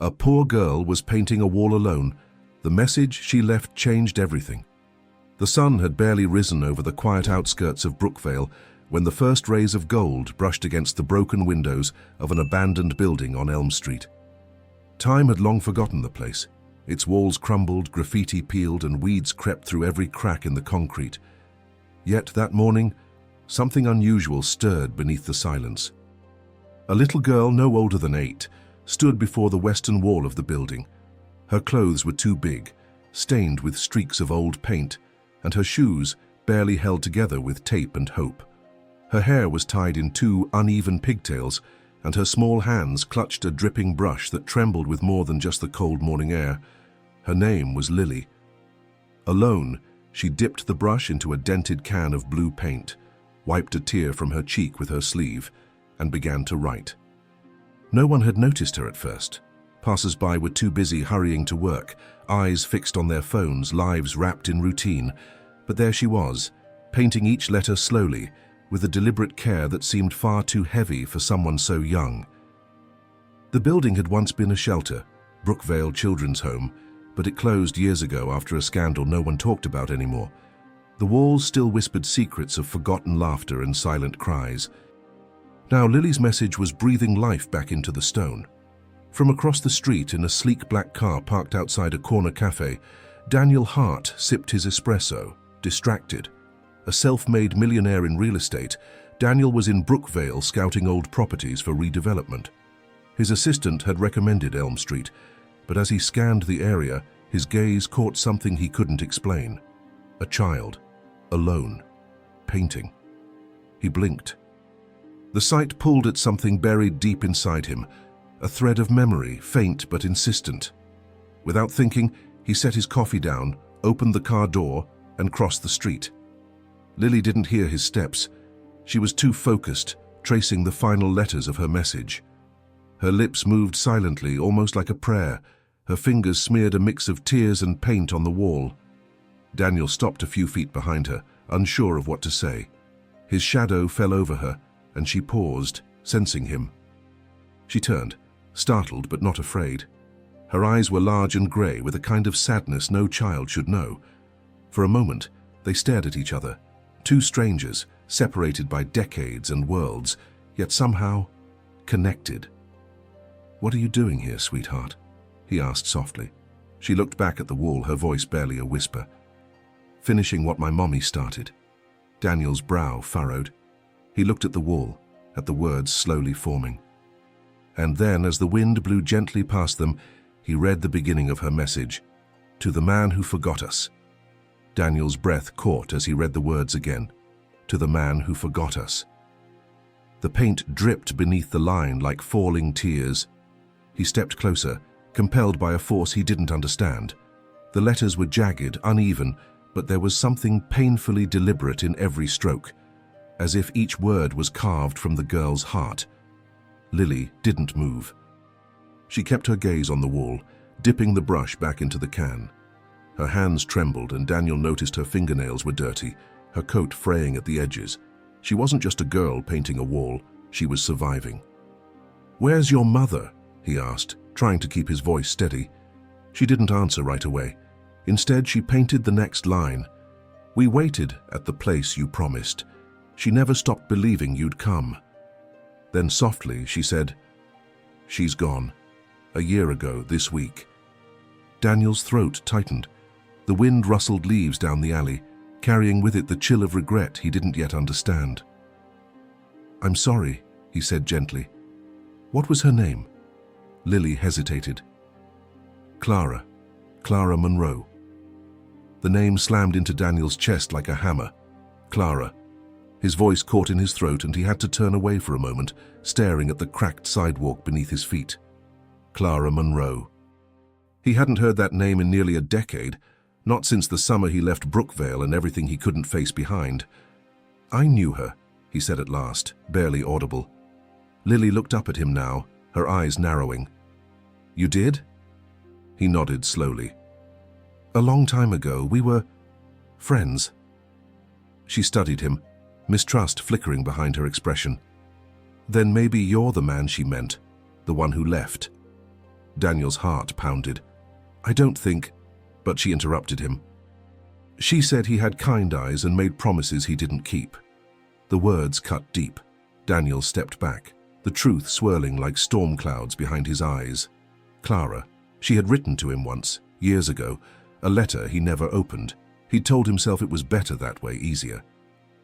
A poor girl was painting a wall alone. The message she left changed everything. The sun had barely risen over the quiet outskirts of Brookvale when the first rays of gold brushed against the broken windows of an abandoned building on Elm Street. Time had long forgotten the place. Its walls crumbled, graffiti peeled, and weeds crept through every crack in the concrete. Yet that morning, something unusual stirred beneath the silence. A little girl no older than 8 stood before the western wall of the building. Her clothes were too big, stained with streaks of old paint, and her shoes barely held together with tape and hope. Her hair was tied in 2 uneven pigtails, and her small hands clutched a dripping brush that trembled with more than just the cold morning air. Her name was Lily. Alone, she dipped the brush into a dented can of blue paint, wiped a tear from her cheek with her sleeve, and began to write. No one had noticed her at first. Passers-by were too busy hurrying to work, eyes fixed on their phones, lives wrapped in routine. But there she was, painting each letter slowly, with a deliberate care that seemed far too heavy for someone so young. The building had once been a shelter, Brookvale Children's Home, but it closed years ago after a scandal no one talked about anymore. The walls still whispered secrets of forgotten laughter and silent cries. Now Lily's message was breathing life back into the stone. From across the street in a sleek black car parked outside a corner cafe, Daniel Hart sipped his espresso, distracted. A self-made millionaire in real estate, Daniel was in Brookvale scouting old properties for redevelopment. His assistant had recommended Elm Street, but as he scanned the area, his gaze caught something he couldn't explain. A child, alone, painting. He blinked. The sight pulled at something buried deep inside him, a thread of memory, faint but insistent. Without thinking, he set his coffee down, opened the car door, and crossed the street. Lily didn't hear his steps. She was too focused, tracing the final letters of her message. Her lips moved silently, almost like a prayer. Her fingers smeared a mix of tears and paint on the wall. Daniel stopped a few feet behind her, unsure of what to say. His shadow fell over her, and she paused, sensing him. She turned, startled but not afraid. Her eyes were large and grey, with a kind of sadness no child should know. For a moment, they stared at each other, two strangers, separated by decades and worlds, yet somehow connected. "What are you doing here, sweetheart?" he asked softly. She looked back at the wall, her voice barely a whisper. "Finishing what my mommy started." Daniel's brow furrowed. He looked at the wall, at the words slowly forming. And then, as the wind blew gently past them, he read the beginning of her message. "To the man who forgot us." Daniel's breath caught as he read the words again. "To the man who forgot us." The paint dripped beneath the line like falling tears. He stepped closer, compelled by a force he didn't understand. The letters were jagged, uneven, but there was something painfully deliberate in every stroke, as if each word was carved from the girl's heart. Lily didn't move. She kept her gaze on the wall, dipping the brush back into the can. Her hands trembled, and Daniel noticed her fingernails were dirty, her coat fraying at the edges. She wasn't just a girl painting a wall, she was surviving. "Where's your mother?" he asked, trying to keep his voice steady. She didn't answer right away. Instead, she painted the next line. "We waited at the place you promised. She never stopped believing you'd come." Then softly she said, "She's gone. A year ago this week." Daniel's throat tightened. The wind rustled leaves down the alley, carrying with it the chill of regret he didn't yet understand. "I'm sorry," he said gently. "What was her name?" Lily hesitated. Clara Monroe." The name slammed into Daniel's chest like a hammer. Clara. His voice caught in his throat, and he had to turn away for a moment, staring at the cracked sidewalk beneath his feet. Clara Monroe. He hadn't heard that name in nearly a decade, not since the summer he left Brookvale and everything he couldn't face behind. "I knew her," he said at last, barely audible. Lily looked up at him now, her eyes narrowing. "You did?" He nodded slowly. "A long time ago, we were friends." She studied him, mistrust flickering behind her expression. "Then maybe you're the man she meant, the one who left." Daniel's heart pounded. I don't think, but she interrupted him. She said he had kind eyes and made promises he didn't keep. The words cut deep. Daniel stepped back, the truth swirling like storm clouds behind his eyes. Clara, she had written to him once, years ago, a letter he never opened. He'd told himself it was better that way, easier.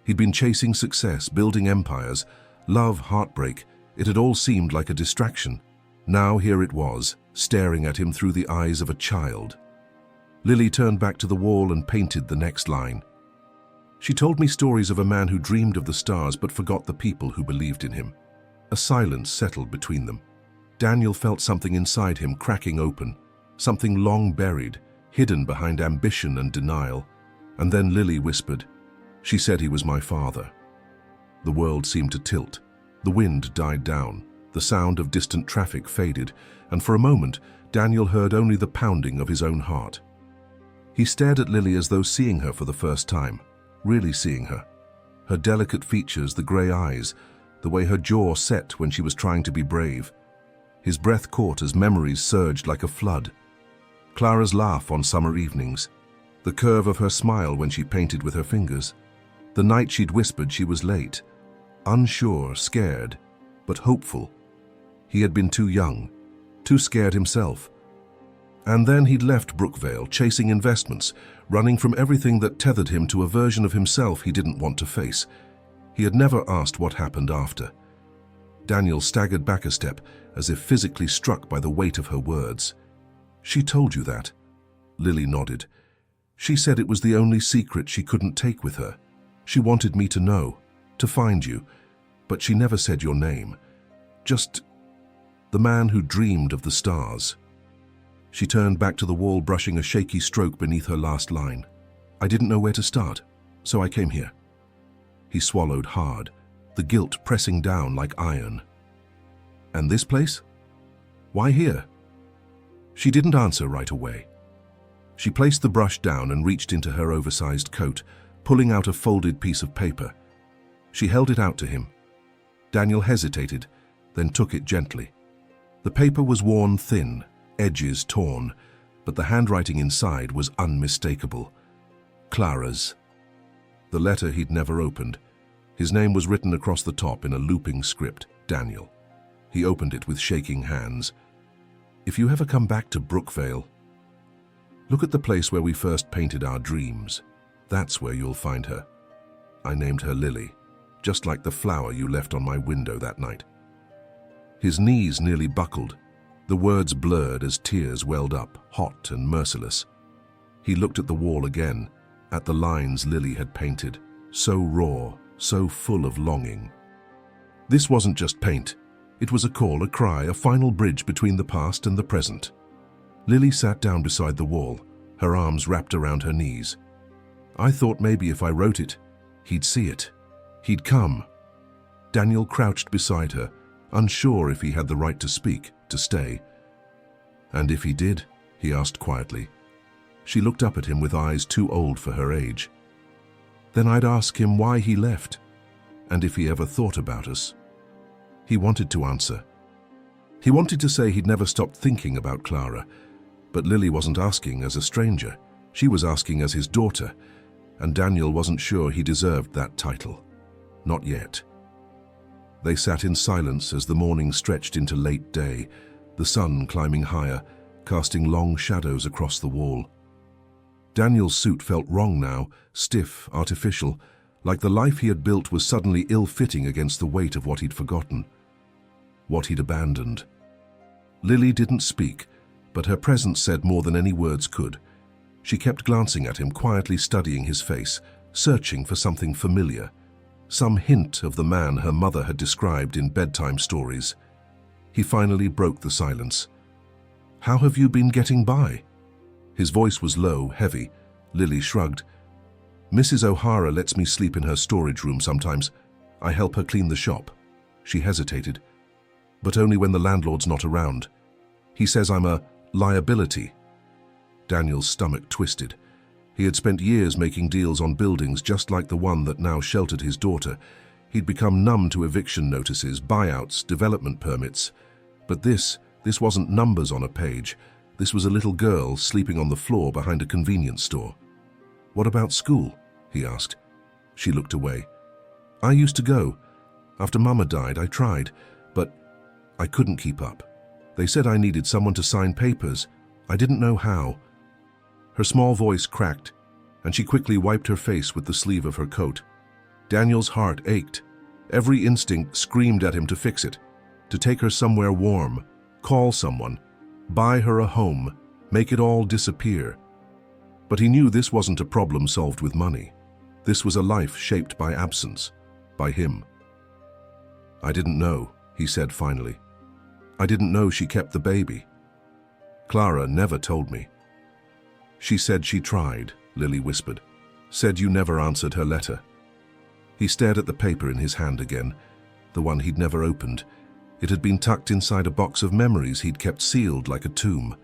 He'd been chasing success, building empires, love, heartbreak. It had all seemed like a distraction. Now here it was, staring at him through the eyes of a child. Lily turned back to the wall and painted the next line. She told me stories of a man who dreamed of the stars but forgot the people who believed in him. A silence settled between them. Daniel felt something inside him cracking open, something long buried, hidden behind ambition and denial. And then Lily whispered, "She said he was my father." The world seemed to tilt. The wind died down. The sound of distant traffic faded, and for a moment, Daniel heard only the pounding of his own heart. He stared at Lily as though seeing her for the first time, really seeing her. Her delicate features, the grey eyes, the way her jaw set when she was trying to be brave. His breath caught as memories surged like a flood. Clara's laugh on summer evenings, the curve of her smile when she painted with her fingers, the night she'd whispered she was late, unsure, scared, but hopeful. He had been too young, too scared himself. And then he'd left Brookvale, chasing investments, running from everything that tethered him to a version of himself he didn't want to face. He had never asked what happened after. Daniel staggered back a step, as if physically struck by the weight of her words. "She told you that?" Lily nodded. "She said it was the only secret she couldn't take with her. She wanted me to know, to find you, but she never said your name. Just the man who dreamed of the stars." She turned back to the wall, brushing a shaky stroke beneath her last line. "I didn't know where to start, so I came here." He swallowed hard, the guilt pressing down like iron. "And this place? Why here?" She didn't answer right away. She placed the brush down and reached into her oversized coat, pulling out a folded piece of paper. She held it out to him. Daniel hesitated, then took it gently. The paper was worn thin, edges torn, but the handwriting inside was unmistakable. Clara's. The letter he'd never opened. His name was written across the top in a looping script, Daniel. He opened it with shaking hands. "If you ever come back to Brookvale, look at the place where we first painted our dreams. That's where you'll find her. I named her Lily, just like the flower you left on my window that night." His knees nearly buckled. The words blurred as tears welled up, hot and merciless. He looked at the wall again, at the lines Lily had painted, so raw, so full of longing. This wasn't just paint. It was a call, a cry, a final bridge between the past and the present. Lily sat down beside the wall, her arms wrapped around her knees. "I thought maybe if I wrote it, he'd see it. He'd come." Daniel crouched beside her, unsure if he had the right to speak, to stay. "And if he did?" he asked quietly. She looked up at him with eyes too old for her age. "Then I'd ask him why he left, and if he ever thought about us." He wanted to answer. He wanted to say he'd never stopped thinking about Clara, but Lily wasn't asking as a stranger. She was asking as his daughter, and Daniel wasn't sure he deserved that title. Not yet. They sat in silence as the morning stretched into late day, the sun climbing higher, casting long shadows across the wall. Daniel's suit felt wrong now, stiff, artificial, like the life he had built was suddenly ill-fitting against the weight of what he'd forgotten, what he'd abandoned. Lily didn't speak, but her presence said more than any words could. She kept glancing at him, quietly studying his face, searching for something familiar, some hint of the man her mother had described in bedtime stories. He finally broke the silence. "How have you been getting by?" His voice was low, heavy. Lily shrugged. "Mrs. O'Hara lets me sleep in her storage room sometimes. I help her clean the shop." She hesitated. "But only when the landlord's not around. He says I'm a liability." Daniel's stomach twisted. He had spent years making deals on buildings just like the one that now sheltered his daughter. He'd become numb to eviction notices, buyouts, development permits. But this This wasn't numbers on a page. This was a little girl sleeping on the floor behind a convenience store. "What about school?" he asked. She looked away. "I used to go. After Mama died, I tried, but I couldn't keep up. They said I needed someone to sign papers. I didn't know how." Her small voice cracked, and she quickly wiped her face with the sleeve of her coat. Daniel's heart ached. Every instinct screamed at him to fix it, to take her somewhere warm, call someone, buy her a home, make it all disappear. But he knew this wasn't a problem solved with money. This was a life shaped by absence, by him. "I didn't know," he said finally. "I didn't know she kept the baby. Clara never told me." "She said she tried," Lily whispered. "Said you never answered her letter." He stared at the paper in his hand again, the one he'd never opened. It had been tucked inside a box of memories he'd kept sealed like a tomb.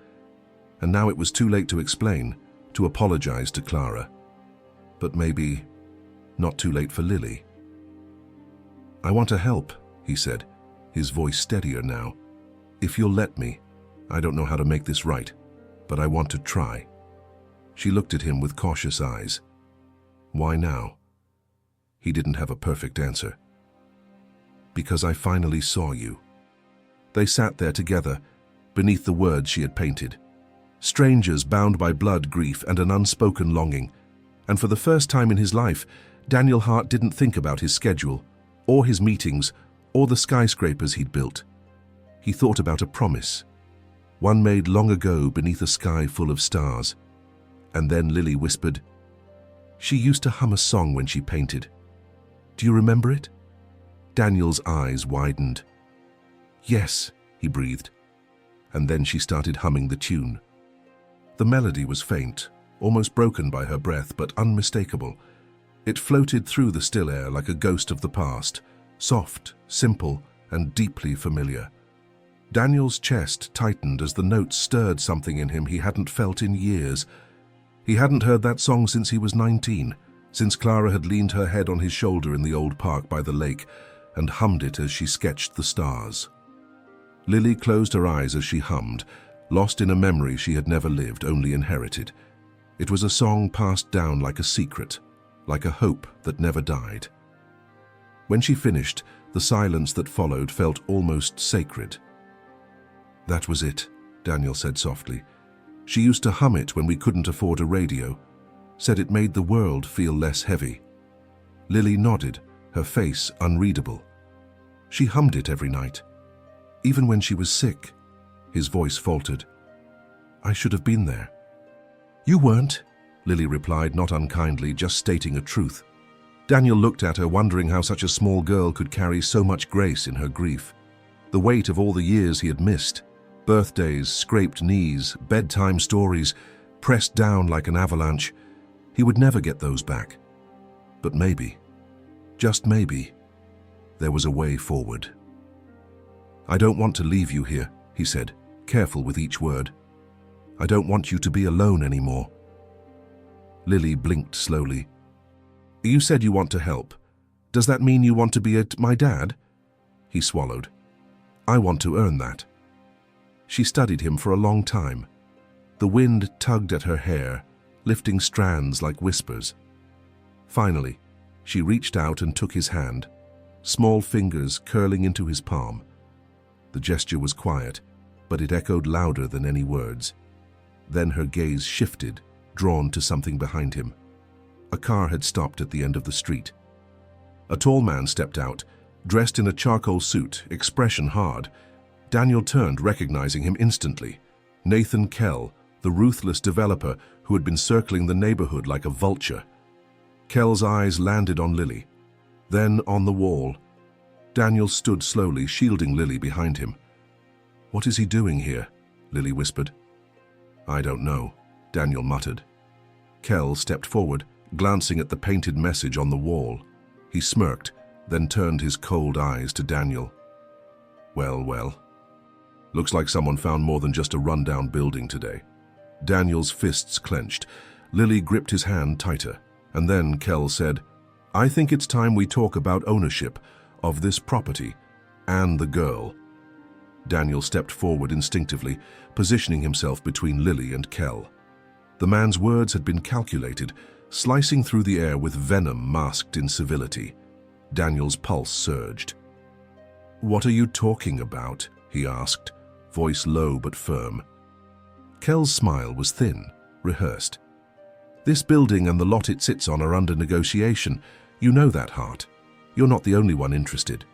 And now it was too late to explain, to apologize to Clara. But maybe not too late for Lily. "I want to help," he said, his voice steadier now. "If you'll let me. I don't know how to make this right, but I want to try." She looked at him with cautious eyes. "Why now?" He didn't have a perfect answer. "Because I finally saw you." They sat there together, beneath the words she had painted. Strangers bound by blood, grief, and an unspoken longing. And for the first time in his life, Daniel Hart didn't think about his schedule, or his meetings, or the skyscrapers he'd built. He thought about a promise, one made long ago beneath a sky full of stars. And then Lily whispered, "She used to hum a song when she painted. Do you remember it?" Daniel's eyes widened. "Yes," he breathed. And then she started humming the tune. The melody was faint, almost broken by her breath, but unmistakable. It floated through the still air like a ghost of the past, soft, simple, and deeply familiar. Daniel's chest tightened as the notes stirred something in him he hadn't felt in years. He hadn't heard that song since he was 19, since Clara had leaned her head on his shoulder in the old park by the lake and hummed it as she sketched the stars. Lily closed her eyes as she hummed, lost in a memory she had never lived, only inherited. It was a song passed down like a secret, like a hope that never died. When she finished, the silence that followed felt almost sacred. "That was it," Daniel said softly. "She used to hum it when we couldn't afford a radio. Said it made the world feel less heavy." Lily nodded, her face unreadable. "She hummed it every night, even when she was sick." His voice faltered. "I should have been there." "You weren't," Lily replied, not unkindly, just stating a truth. Daniel looked at her, wondering how such a small girl could carry so much grace in her grief. The weight of all the years he had missed, birthdays, scraped knees, bedtime stories, pressed down like an avalanche. He would never get those back. But maybe, just maybe, there was a way forward. "I don't want to leave you here," he said, careful with each word. "I don't want you to be alone anymore." Lily blinked slowly. "You said you want to help. Does that mean you want to be my dad?" He swallowed. "I want to earn that." She studied him for a long time. The wind tugged at her hair, lifting strands like whispers. Finally, she reached out and took his hand, small fingers curling into his palm. The gesture was quiet, but it echoed louder than any words. Then her gaze shifted, drawn to something behind him. A car had stopped at the end of the street. A tall man stepped out, dressed in a charcoal suit, expression hard. Daniel turned, recognizing him instantly. Nathan Kell, the ruthless developer who had been circling the neighborhood like a vulture. Kell's eyes landed on Lily, then on the wall. Daniel stood slowly, shielding Lily behind him. "What is he doing here?" Lily whispered. "I don't know," Daniel muttered. Kell stepped forward, glancing at the painted message on the wall. He smirked, then turned his cold eyes to Daniel. "Well, well. Looks like someone found more than just a rundown building today." Daniel's fists clenched. Lily gripped his hand tighter, and then Kell said, "I think it's time we talk about ownership of this property and the girl." Daniel stepped forward instinctively, positioning himself between Lily and Kell. The man's words had been calculated, slicing through the air with venom masked in civility. Daniel's pulse surged. "What are you talking about?" he asked, voice low but firm. Kell's smile was thin, rehearsed. "This building and the lot it sits on are under negotiation. You know that, Hart. You're not the only one interested.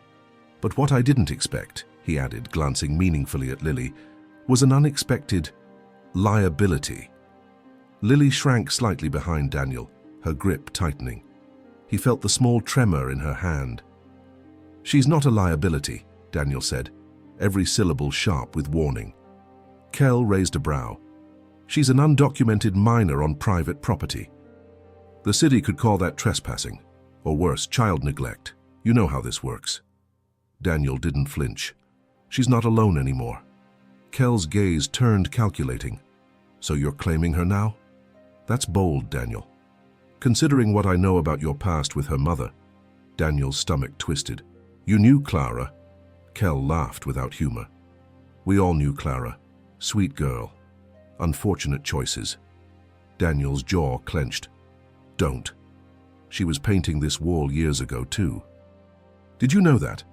But what I didn't expect," he added, glancing meaningfully at Lily, "was an unexpected liability." Lily shrank slightly behind Daniel, her grip tightening. He felt the small tremor in her hand. "She's not a liability," Daniel said, every syllable sharp with warning. Kell raised a brow. "She's an undocumented minor on private property. The city could call that trespassing, or worse, child neglect. You know how this works." Daniel didn't flinch. "She's not alone anymore." Kell's gaze turned calculating. "So you're claiming her now? That's bold, Daniel. Considering what I know about your past with her mother." Daniel's stomach twisted. "You knew Clara?" Kell laughed without humor. "We all knew Clara. Sweet girl. Unfortunate choices." Daniel's jaw clenched. "Don't. She was painting this wall years ago, too." "Did you know that?"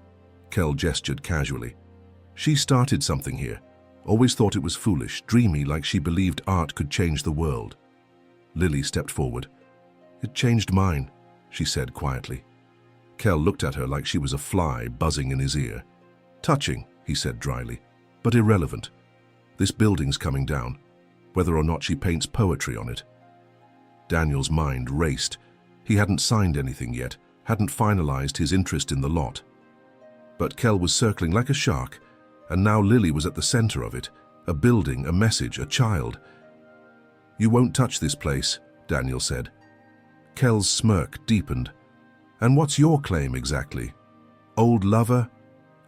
Kell gestured casually. "She started something here. Always thought it was foolish, dreamy, like she believed art could change the world." Lily stepped forward. "It changed mine," she said quietly. Kell looked at her like she was a fly buzzing in his ear. "Touching," he said dryly, "but irrelevant. This building's coming down, whether or not she paints poetry on it." Daniel's mind raced. He hadn't signed anything yet, hadn't finalized his interest in the lot. But Kell was circling like a shark, and now Lily was at the center of it, a building, a message, a child. "You won't touch this place," Daniel said. Kell's smirk deepened. "And what's your claim exactly? Old lover?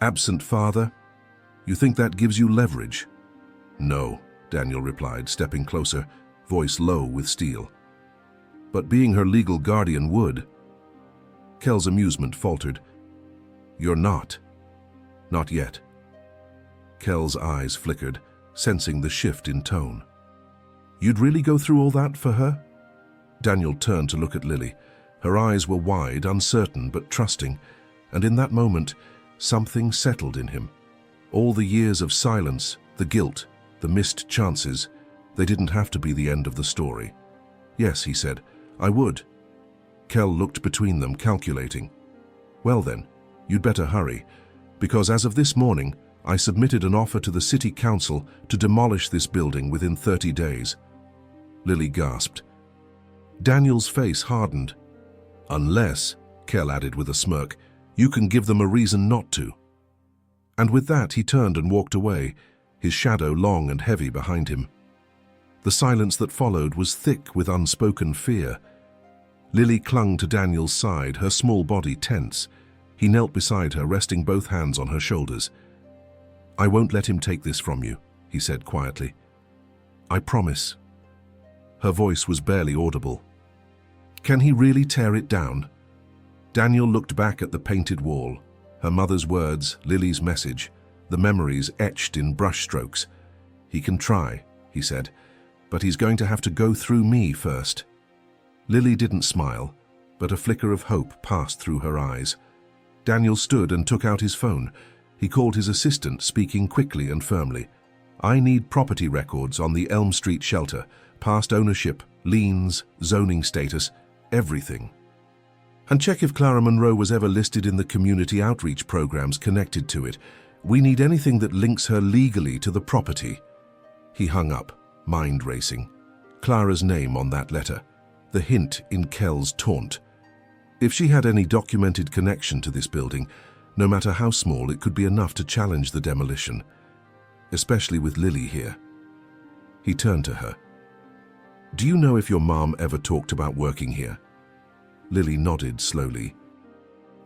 Absent father? You think that gives you leverage?" "No," Daniel replied, stepping closer, voice low with steel. "But being her legal guardian would." Kell's amusement faltered. "You're not. Not yet." Kell's eyes flickered, sensing the shift in tone. "You'd really go through all that for her?" Daniel turned to look at Lily. Her eyes were wide, uncertain but trusting, and in that moment, something settled in him. All the years of silence, the guilt, the missed chances, they didn't have to be the end of the story. "Yes," he said, "I would." Kell looked between them, calculating. "Well then, you'd better hurry, because as of this morning, I submitted an offer to the city council to demolish this building within 30 days. Lily gasped. Daniel's face hardened. "Unless," Kell added with a smirk, "you can give them a reason not to." And with that he turned and walked away, his shadow long and heavy behind him. The silence that followed was thick with unspoken fear. Lily clung to Daniel's side, her small body tense. He knelt beside her, resting both hands on her shoulders. "I won't let him take this from you," he said quietly. "I promise." Her voice was barely audible. "Can he really tear it down?" Daniel looked back at the painted wall, her mother's words, Lily's message, the memories etched in brushstrokes. "He can try," he said, "but he's going to have to go through me first." Lily didn't smile, but a flicker of hope passed through her eyes. Daniel stood and took out his phone. He called his assistant, speaking quickly and firmly. "I need property records on the Elm Street shelter, past ownership, liens, zoning status, everything. And check if Clara Monroe was ever listed in the community outreach programs connected to it. We need anything that links her legally to the property." He hung up, mind racing. Clara's name on that letter, the hint in Kell's taunt. If she had any documented connection to this building, no matter how small, it could be enough to challenge the demolition, especially with Lily here. He turned to her. "Do you know if your mom ever talked about working here?" Lily nodded slowly.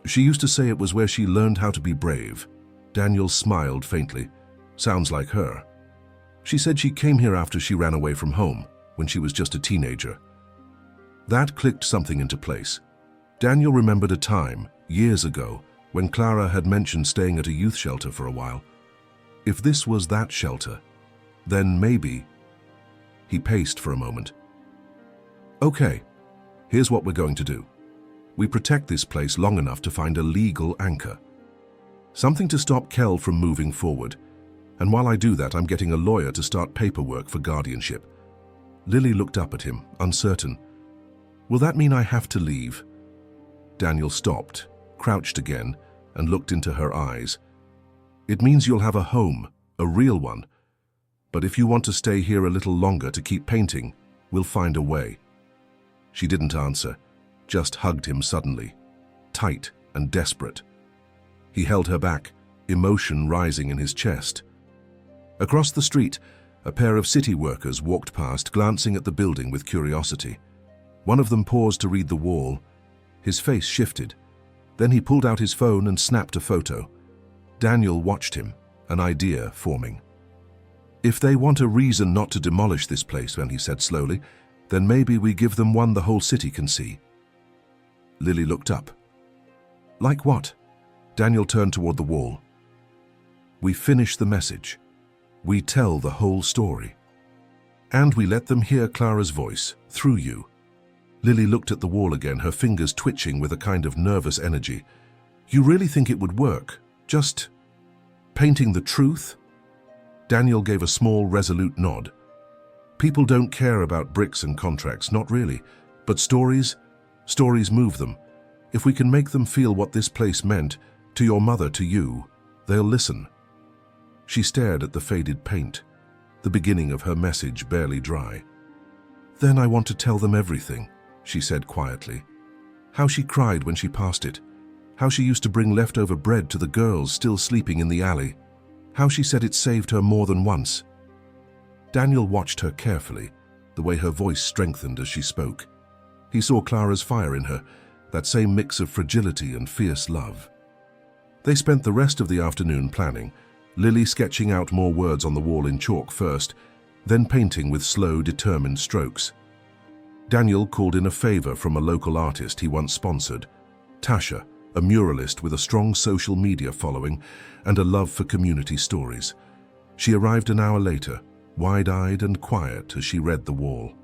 "She used to say it was where she learned how to be brave." Daniel smiled faintly. "Sounds like her. She said she came here after she ran away from home, when she was just a teenager." That clicked something into place. Daniel remembered a time, years ago, when Clara had mentioned staying at a youth shelter for a while. If this was that shelter, then maybe... He paced for a moment. Okay, here's what we're going to do. We protect this place long enough to find a legal anchor. Something to stop Kel from moving forward. And while I do that, I'm getting a lawyer to start paperwork for guardianship. Lily looked up at him, uncertain. Will that mean I have to leave? Daniel stopped, crouched again, and looked into her eyes. It means you'll have a home, a real one. But if you want to stay here a little longer to keep painting, we'll find a way. She didn't answer, just hugged him suddenly, tight and desperate. He held her back, emotion rising in his chest. Across the street, a pair of city workers walked past, glancing at the building with curiosity. One of them paused to read the wall. His face shifted. Then he pulled out his phone and snapped a photo. Daniel watched him, an idea forming. If they want a reason not to demolish this place, he said slowly, then maybe we give them one the whole city can see. Lily looked up. Like what? Daniel turned toward the wall. We finish the message. We tell the whole story. And we let them hear Clara's voice, through you. Lily looked at the wall again, her fingers twitching with a kind of nervous energy. You really think it would work? Just painting the truth? Daniel gave a small, resolute nod. People don't care about bricks and contracts, not really. But stories move them. If we can make them feel what this place meant, to your mother, to you, they'll listen. She stared at the faded paint, the beginning of her message barely dry. Then I want to tell them everything, she said quietly. How she cried when she passed it. How she used to bring leftover bread to the girls still sleeping in the alley. How she said it saved her more than once. Daniel watched her carefully, the way her voice strengthened as she spoke. He saw Clara's fire in her, that same mix of fragility and fierce love. They spent the rest of the afternoon planning, Lily sketching out more words on the wall in chalk first, then painting with slow, determined strokes. Daniel called in a favor from a local artist he once sponsored, Tasha, a muralist with a strong social media following and a love for community stories. She arrived an hour later, wide-eyed and quiet as she read the wall.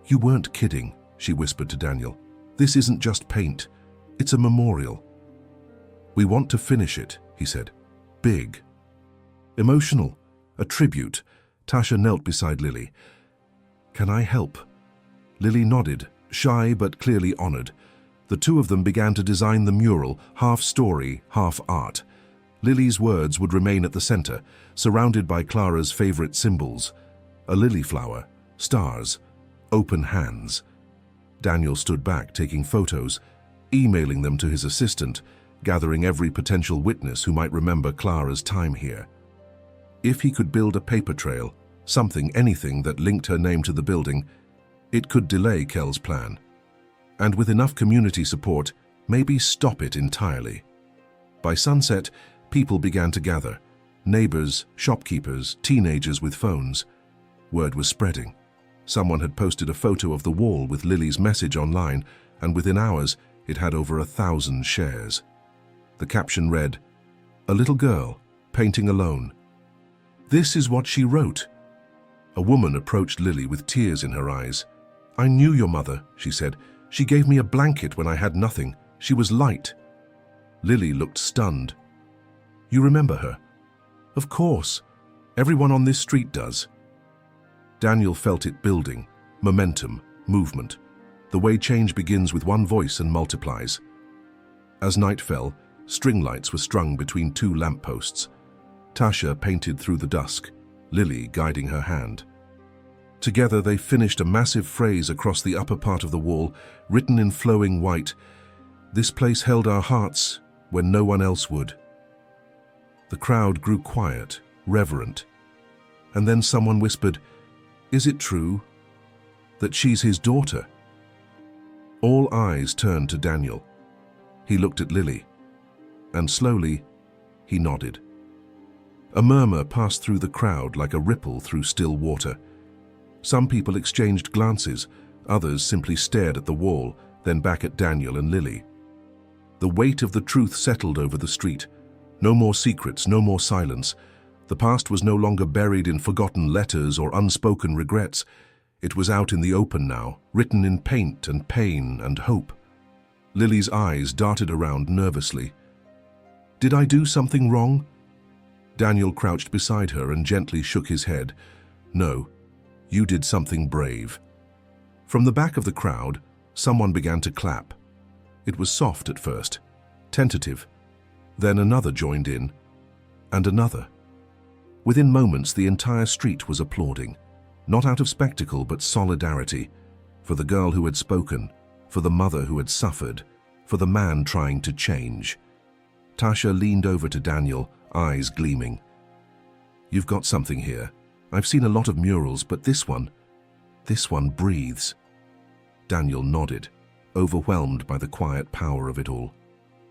You weren't kidding, she whispered to Daniel. This isn't just paint, it's a memorial. We want to finish it, he said. Big. Emotional, a tribute. Tasha knelt beside Lily. Can I help? Lily nodded, shy but clearly honored. The two of them began to design the mural, half story, half art. Lily's words would remain at the center, surrounded by Clara's favorite symbols. A lily flower, stars, open hands. Daniel stood back, taking photos, emailing them to his assistant, gathering every potential witness who might remember Clara's time here. If he could build a paper trail, something, anything that linked her name to the building, it could delay Kel's plan. And with enough community support, maybe stop it entirely. By sunset, people began to gather. Neighbors, shopkeepers, teenagers with phones. Word was spreading. Someone had posted a photo of the wall with Lily's message online, and within hours, it had over 1,000 shares. The caption read, "A little girl, painting alone. This is what she wrote." A woman approached Lily with tears in her eyes. "I knew your mother," she said. "She gave me a blanket when I had nothing. She was light." Lily looked stunned. "You remember her?" "Of course. Everyone on this street does." Daniel felt it building, momentum, movement, the way change begins with one voice and multiplies. As night fell, string lights were strung between two lampposts. Tasha painted through the dusk, Lily guiding her hand. Together they finished a massive phrase across the upper part of the wall, written in flowing white, "This place held our hearts when no one else would." The crowd grew quiet, reverent, and then someone whispered, "Is it true that she's his daughter?" All eyes turned to Daniel. He looked at Lily, and slowly he nodded. A murmur passed through the crowd like a ripple through still water. Some people exchanged glances, others simply stared at the wall, then back at Daniel and Lily. The weight of the truth settled over the street. No more secrets, no more silence. The past was no longer buried in forgotten letters or unspoken regrets. It was out in the open now, written in paint and pain and hope. Lily's eyes darted around nervously. "Did I do something wrong?" Daniel crouched beside her and gently shook his head. "No, you did something brave." From the back of the crowd, someone began to clap. It was soft at first, tentative. Then another joined in, and another. Within moments, the entire street was applauding, not out of spectacle but solidarity, for the girl who had spoken, for the mother who had suffered, for the man trying to change. Tasha leaned over to Daniel, eyes gleaming. "You've got something here. I've seen a lot of murals, but this one breathes." Daniel nodded, overwhelmed by the quiet power of it all.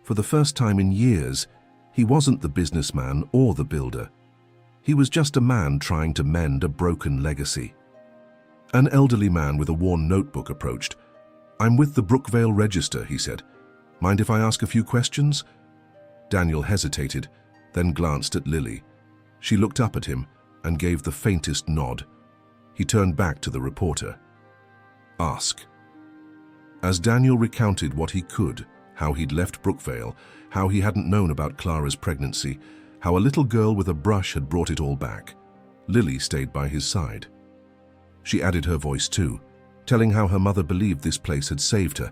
For the first time in years, he wasn't the businessman or the builder. He was just a man trying to mend a broken legacy. An elderly man with a worn notebook approached. "I'm with the Brookvale Register," he said. "Mind if I ask a few questions?" Daniel hesitated, then glanced at Lily. She looked up at him and gave the faintest nod. He turned back to the reporter. "Ask." As Daniel recounted what he could, how he'd left Brookvale, how he hadn't known about Clara's pregnancy, how a little girl with a brush had brought it all back, Lily stayed by his side. She added her voice too, telling how her mother believed this place had saved her,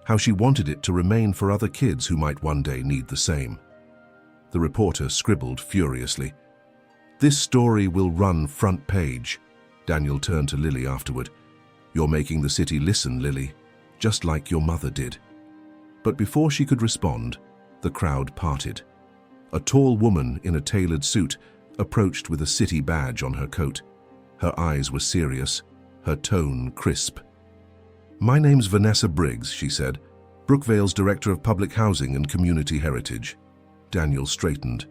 how she wanted it to remain for other kids who might one day need the same. The reporter scribbled furiously. "This story will run front page." Daniel turned to Lily afterward. "You're making the city listen, Lily, just like your mother did." But before she could respond, the crowd parted. A tall woman in a tailored suit approached with a city badge on her coat. Her eyes were serious, her tone crisp. "My name's Vanessa Briggs," she said, "Brookvale's Director of Public Housing and Community Heritage." Daniel straightened.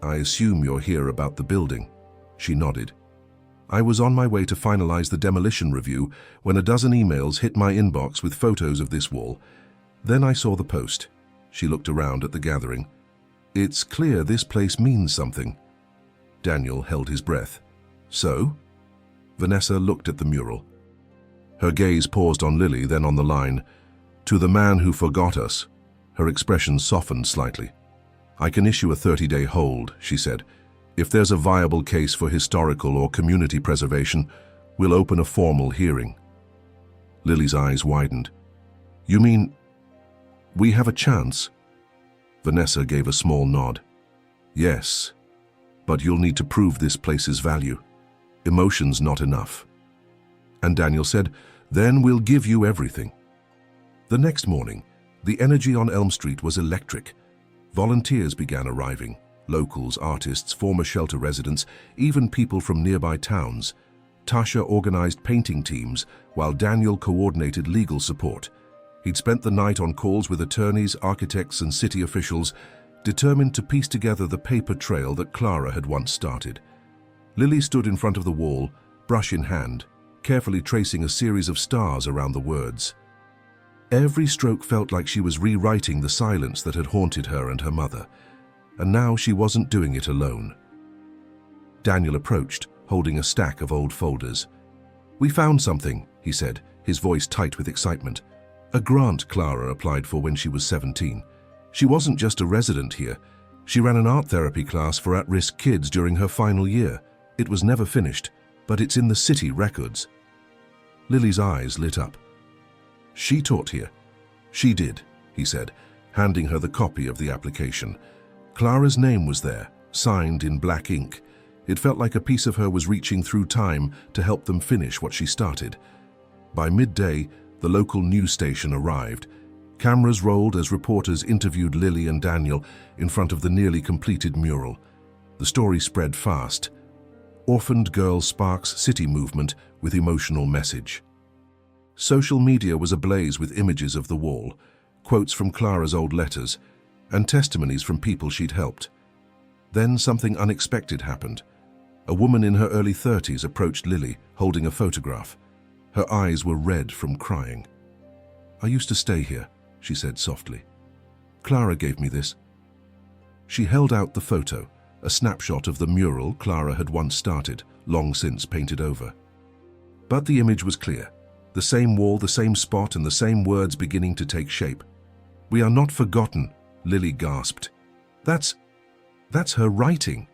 "I assume you're here about the building." She nodded. "I was on my way to finalize the demolition review when a dozen emails hit my inbox with photos of this wall. Then I saw the post." She looked around at the gathering. "It's clear this place means something." Daniel held his breath. "So?" Vanessa looked at the mural. Her gaze paused on Lily, then on the line, "To the man who forgot us." Her expression softened slightly. "I can issue a 30-day hold," she said. "If there's a viable case for historical or community preservation, we'll open a formal hearing." Lily's eyes widened. "You mean we have a chance?" Vanessa gave a small nod. "Yes, but you'll need to prove this place's value. Emotion's not enough." And Daniel said, "Then we'll give you everything." The next morning, the energy on Elm Street was electric. Volunteers began arriving. Locals, artists, former shelter residents, even people from nearby towns. Tasha organized painting teams, while Daniel coordinated legal support. He'd spent the night on calls with attorneys, architects, and city officials, determined to piece together the paper trail that Clara had once started. Lily stood in front of the wall, brush in hand, carefully tracing a series of stars around the words. Every stroke felt like she was rewriting the silence that had haunted her and her mother, and now she wasn't doing it alone. Daniel approached, holding a stack of old folders. "We found something," he said, his voice tight with excitement. "A grant Clara applied for when she was 17. She wasn't just a resident here. She ran an art therapy class for at-risk kids during her final year. It was never finished, but it's in the city records." Lily's eyes lit up. "She taught here." "She did," he said, handing her the copy of the application. Clara's name was there, signed in black ink. It felt like a piece of her was reaching through time to help them finish what she started. By midday, the local news station arrived. Cameras rolled as reporters interviewed Lily and Daniel in front of the nearly completed mural. The story spread fast. Orphaned Girl Sparks City Movement with Emotional Message. Social media was ablaze with images of the wall, quotes from Clara's old letters, and testimonies from people she'd helped. Then something unexpected happened. A woman in her early 30s approached Lily, holding a photograph. Her eyes were red from crying. "I used to stay here," she said softly. "Clara gave me this." She held out the photo, a snapshot of the mural Clara had once started, long since painted over. But the image was clear. The same wall, the same spot, and the same words beginning to take shape. "We are not forgotten," Lily gasped. That's her writing."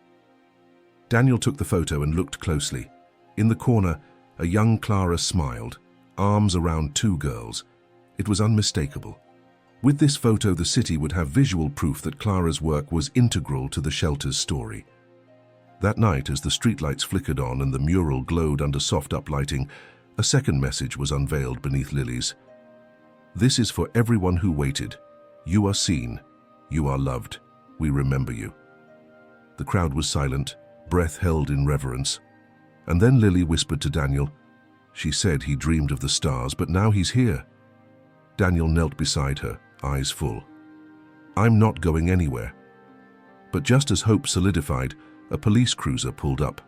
Daniel took the photo and looked closely. In the corner, a young Clara smiled, arms around two girls. It was unmistakable. With this photo, the city would have visual proof that Clara's work was integral to the shelter's story. That night, as the streetlights flickered on and the mural glowed under soft uplighting, a second message was unveiled beneath Lily's. "This is for everyone who waited. You are seen. You are loved. We remember you." The crowd was silent, breath held in reverence. And then Lily whispered to Daniel, "She said he dreamed of the stars, but now he's here." Daniel knelt beside her, eyes full. "I'm not going anywhere." But just as hope solidified, a police cruiser pulled up.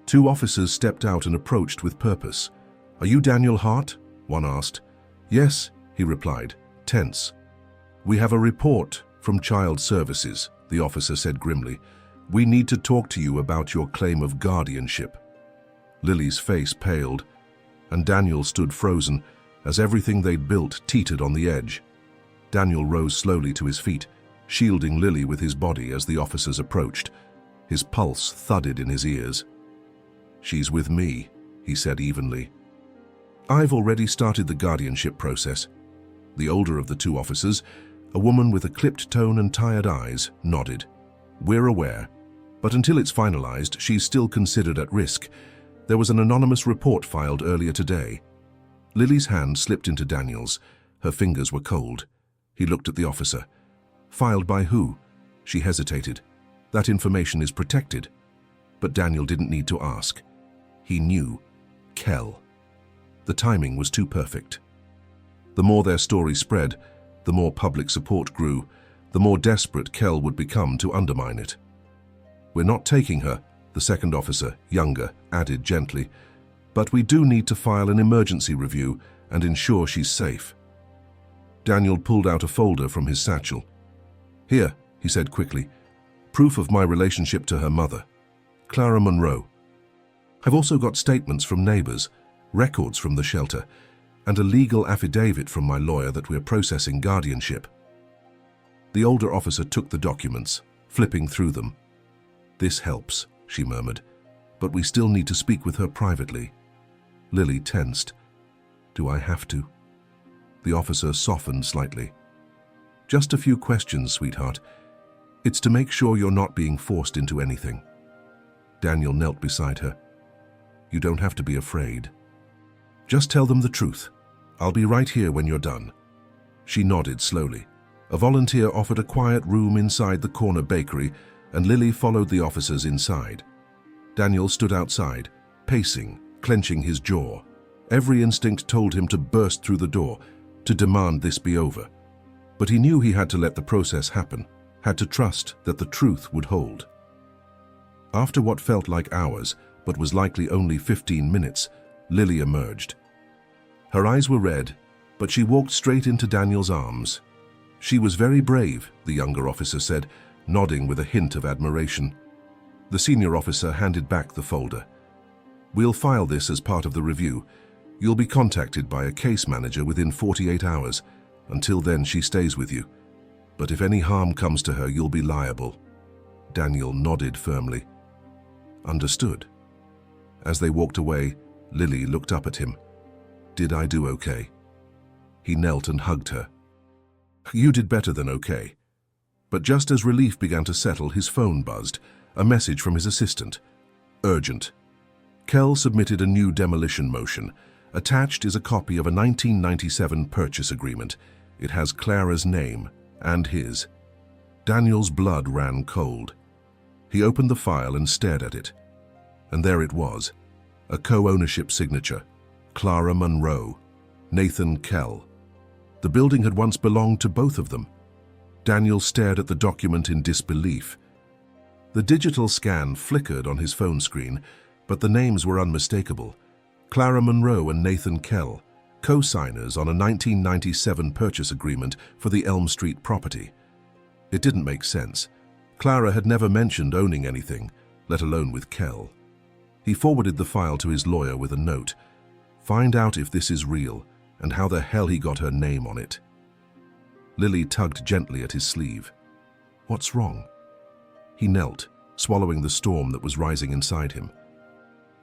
Two officers stepped out and approached with purpose. "Are you Daniel Hart?" one asked. "Yes," he replied, tense. "We have a report from Child Services," the officer said grimly. "We need to talk to you about your claim of guardianship." Lily's face paled, and Daniel stood frozen as everything they'd built teetered on the edge. Daniel rose slowly to his feet, shielding Lily with his body as the officers approached. His pulse thudded in his ears. "She's with me," he said evenly. "I've already started the guardianship process." The older of the two officers, a woman with a clipped tone and tired eyes, nodded. "We're aware, but until it's finalized, she's still considered at risk. There was an anonymous report filed earlier today." Lily's hand slipped into Daniel's. Her fingers were cold. He looked at the officer. "Filed by who?" She hesitated. "That information is protected." But Daniel didn't need to ask. He knew. Kell. The timing was too perfect. The more their story spread, the more public support grew, the more desperate Kell would become to undermine it. "We're not taking her," the second officer, younger, added gently, "but we do need to file an emergency review and ensure she's safe." Daniel pulled out a folder from his satchel. "Here," he said quickly, "proof of my relationship to her mother, Clara Monroe. I've also got statements from neighbors, records from the shelter, and a legal affidavit from my lawyer that we're processing guardianship." The older officer took the documents, flipping through them. "This helps," she murmured, "but we still need to speak with her privately." Lily tensed. "Do I have to?" The officer softened slightly. "Just a few questions, sweetheart. It's to make sure you're not being forced into anything." Daniel knelt beside her. "You don't have to be afraid. Just tell them the truth. I'll be right here when you're done." She nodded slowly. A volunteer offered a quiet room inside the corner bakery, and Lily followed the officers inside. Daniel stood outside, pacing, clenching his jaw. Every instinct told him to burst through the door, to demand this be over. But he knew he had to let the process happen, had to trust that the truth would hold. After what felt like hours, but was likely only 15 minutes, Lily emerged. Her eyes were red, but she walked straight into Daniel's arms. "She was very brave," the younger officer said, nodding with a hint of admiration. The senior officer handed back the folder. "We'll file this as part of the review. You'll be contacted by a case manager within 48 hours. Until then, she stays with you. But if any harm comes to her, you'll be liable." Daniel nodded firmly. "Understood." As they walked away, Lily looked up at him. "Did I do okay?" He knelt and hugged her. "You did better than okay." But just as relief began to settle, his phone buzzed, a message from his assistant. "Urgent." Kell submitted a new demolition motion. Attached is a copy of a 1997 purchase agreement. It has Clara's name and his. Daniel's blood ran cold. He opened the file and stared at it. And there it was, a co-ownership signature. Clara Monroe, Nathan Kell. The building had once belonged to both of them. Daniel stared at the document in disbelief. The digital scan flickered on his phone screen, but the names were unmistakable. Clara Monroe and Nathan Kell, co-signers on a 1997 purchase agreement for the Elm Street property. It didn't make sense. Clara had never mentioned owning anything, let alone with Kell. He forwarded the file to his lawyer with a note. Find out if this is real and how the hell he got her name on it. Lily tugged gently at his sleeve. What's wrong? He knelt, swallowing the storm that was rising inside him.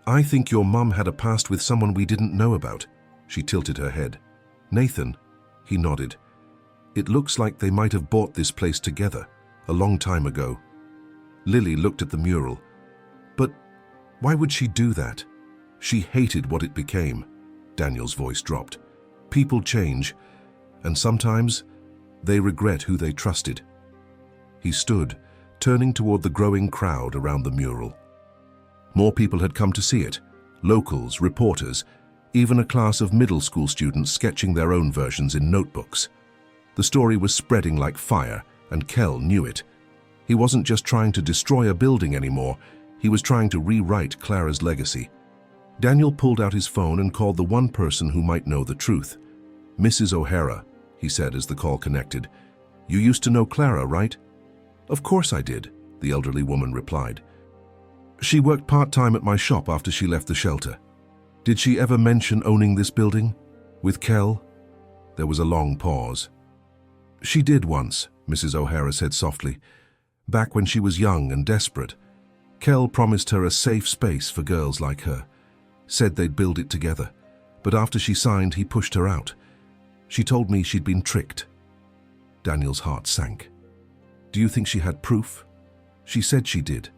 I think your mum had a past with someone we didn't know about. She tilted her head. Nathan? He nodded. It looks like they might have bought this place together, a long time ago. Lily looked at the mural. But why would she do that? She hated what it became. Daniel's voice dropped. People change, and sometimes they regret who they trusted. He stood, turning toward the growing crowd around the mural. More people had come to see it, locals, reporters, even a class of middle school students sketching their own versions in notebooks. The story was spreading like fire, and Kell knew it. He wasn't just trying to destroy a building anymore, he was trying to rewrite Clara's legacy. Daniel pulled out his phone and called the one person who might know the truth. Mrs. O'Hara, he said as the call connected. You used to know Clara, right? Of course I did, the elderly woman replied. She worked part-time at my shop after she left the shelter. Did she ever mention owning this building? With Kell? There was a long pause. She did once, Mrs. O'Hara said softly. Back when she was young and desperate. Kell promised her a safe space for girls like her. Said they'd build it together. But after she signed, he pushed her out. She told me she'd been tricked. Daniel's heart sank. Do you think she had proof? She said she did.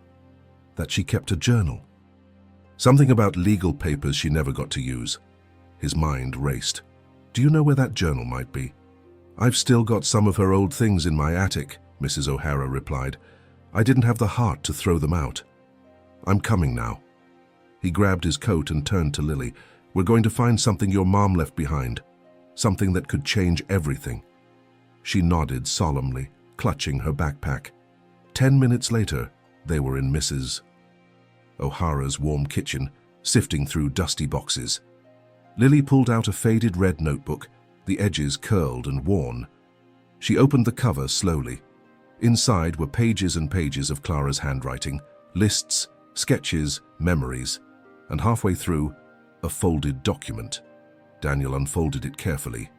That she kept a journal. Something about legal papers she never got to use. His mind raced. Do you know where that journal might be? I've still got some of her old things in my attic, Mrs. O'Hara replied. I didn't have the heart to throw them out. I'm coming now. He grabbed his coat and turned to Lily. We're going to find something your mom left behind. Something that could change everything. She nodded solemnly, clutching her backpack. 10 minutes later, they were in Mrs. O'Hara's warm kitchen, sifting through dusty boxes. Lily pulled out a faded red notebook, the edges curled and worn. She opened the cover slowly. Inside were pages and pages of Clara's handwriting, lists, sketches, memories, and halfway through, a folded document. Daniel unfolded it carefully.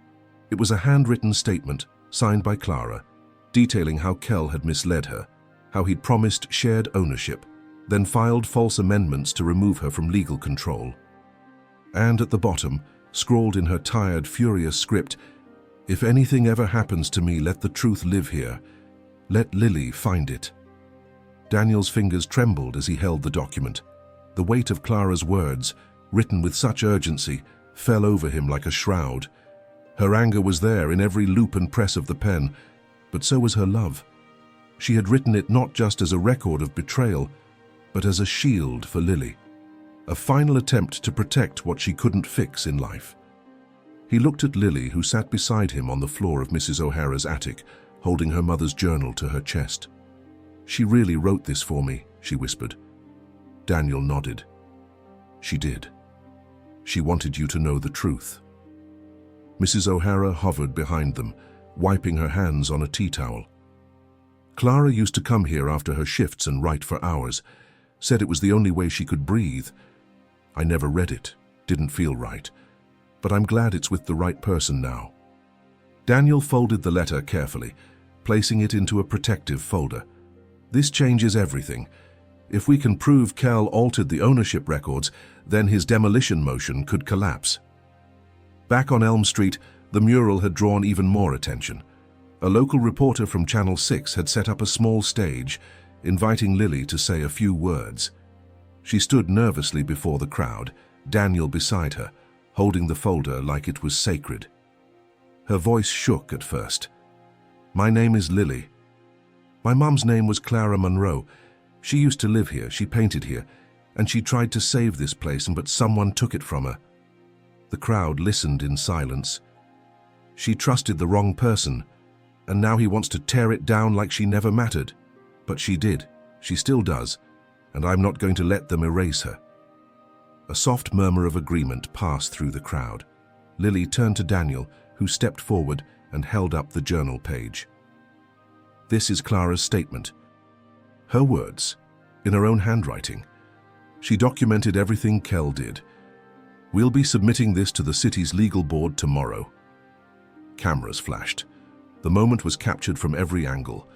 It was a handwritten statement, signed by Clara, detailing how Kell had misled her, how he'd promised shared ownership, then filed false amendments to remove her from legal control. And at the bottom, scrawled in her tired, furious script, if anything ever happens to me, let the truth live here. Let Lily find it. Daniel's fingers trembled as he held the document. The weight of Clara's words, written with such urgency, fell over him like a shroud. Her anger was there in every loop and press of the pen, but so was her love. She had written it not just as a record of betrayal, but as a shield for Lily, a final attempt to protect what she couldn't fix in life. He looked at Lily, who sat beside him on the floor of Mrs. O'Hara's attic, holding her mother's journal to her chest. She really wrote this for me, she whispered. Daniel nodded. She did. She wanted you to know the truth. Mrs. O'Hara hovered behind them, wiping her hands on a tea towel. Clara used to come here after her shifts and write for hours, said it was the only way she could breathe. I never read it, didn't feel right, but I'm glad it's with the right person now. Daniel folded the letter carefully, placing it into a protective folder. This changes everything. If we can prove Kell altered the ownership records, then his demolition motion could collapse. Back on Elm Street, the mural had drawn even more attention. A local reporter from Channel 6 had set up a small stage, inviting Lily to say a few words. She stood nervously before the crowd, Daniel beside her, holding the folder like it was sacred. Her voice shook at first. My name is Lily. My mum's name was Clara Monroe. She used to live here, she painted here, and she tried to save this place, but someone took it from her. The crowd listened in silence. She trusted the wrong person, and now he wants to tear it down like she never mattered. But she did, she still does, and I'm not going to let them erase her. A soft murmur of agreement passed through the crowd. Lily turned to Daniel, who stepped forward and held up the journal page. This is Clara's statement. Her words, in her own handwriting. She documented everything Kell did. "We'll be submitting this to the city's legal board tomorrow." Cameras flashed. The moment was captured from every angle.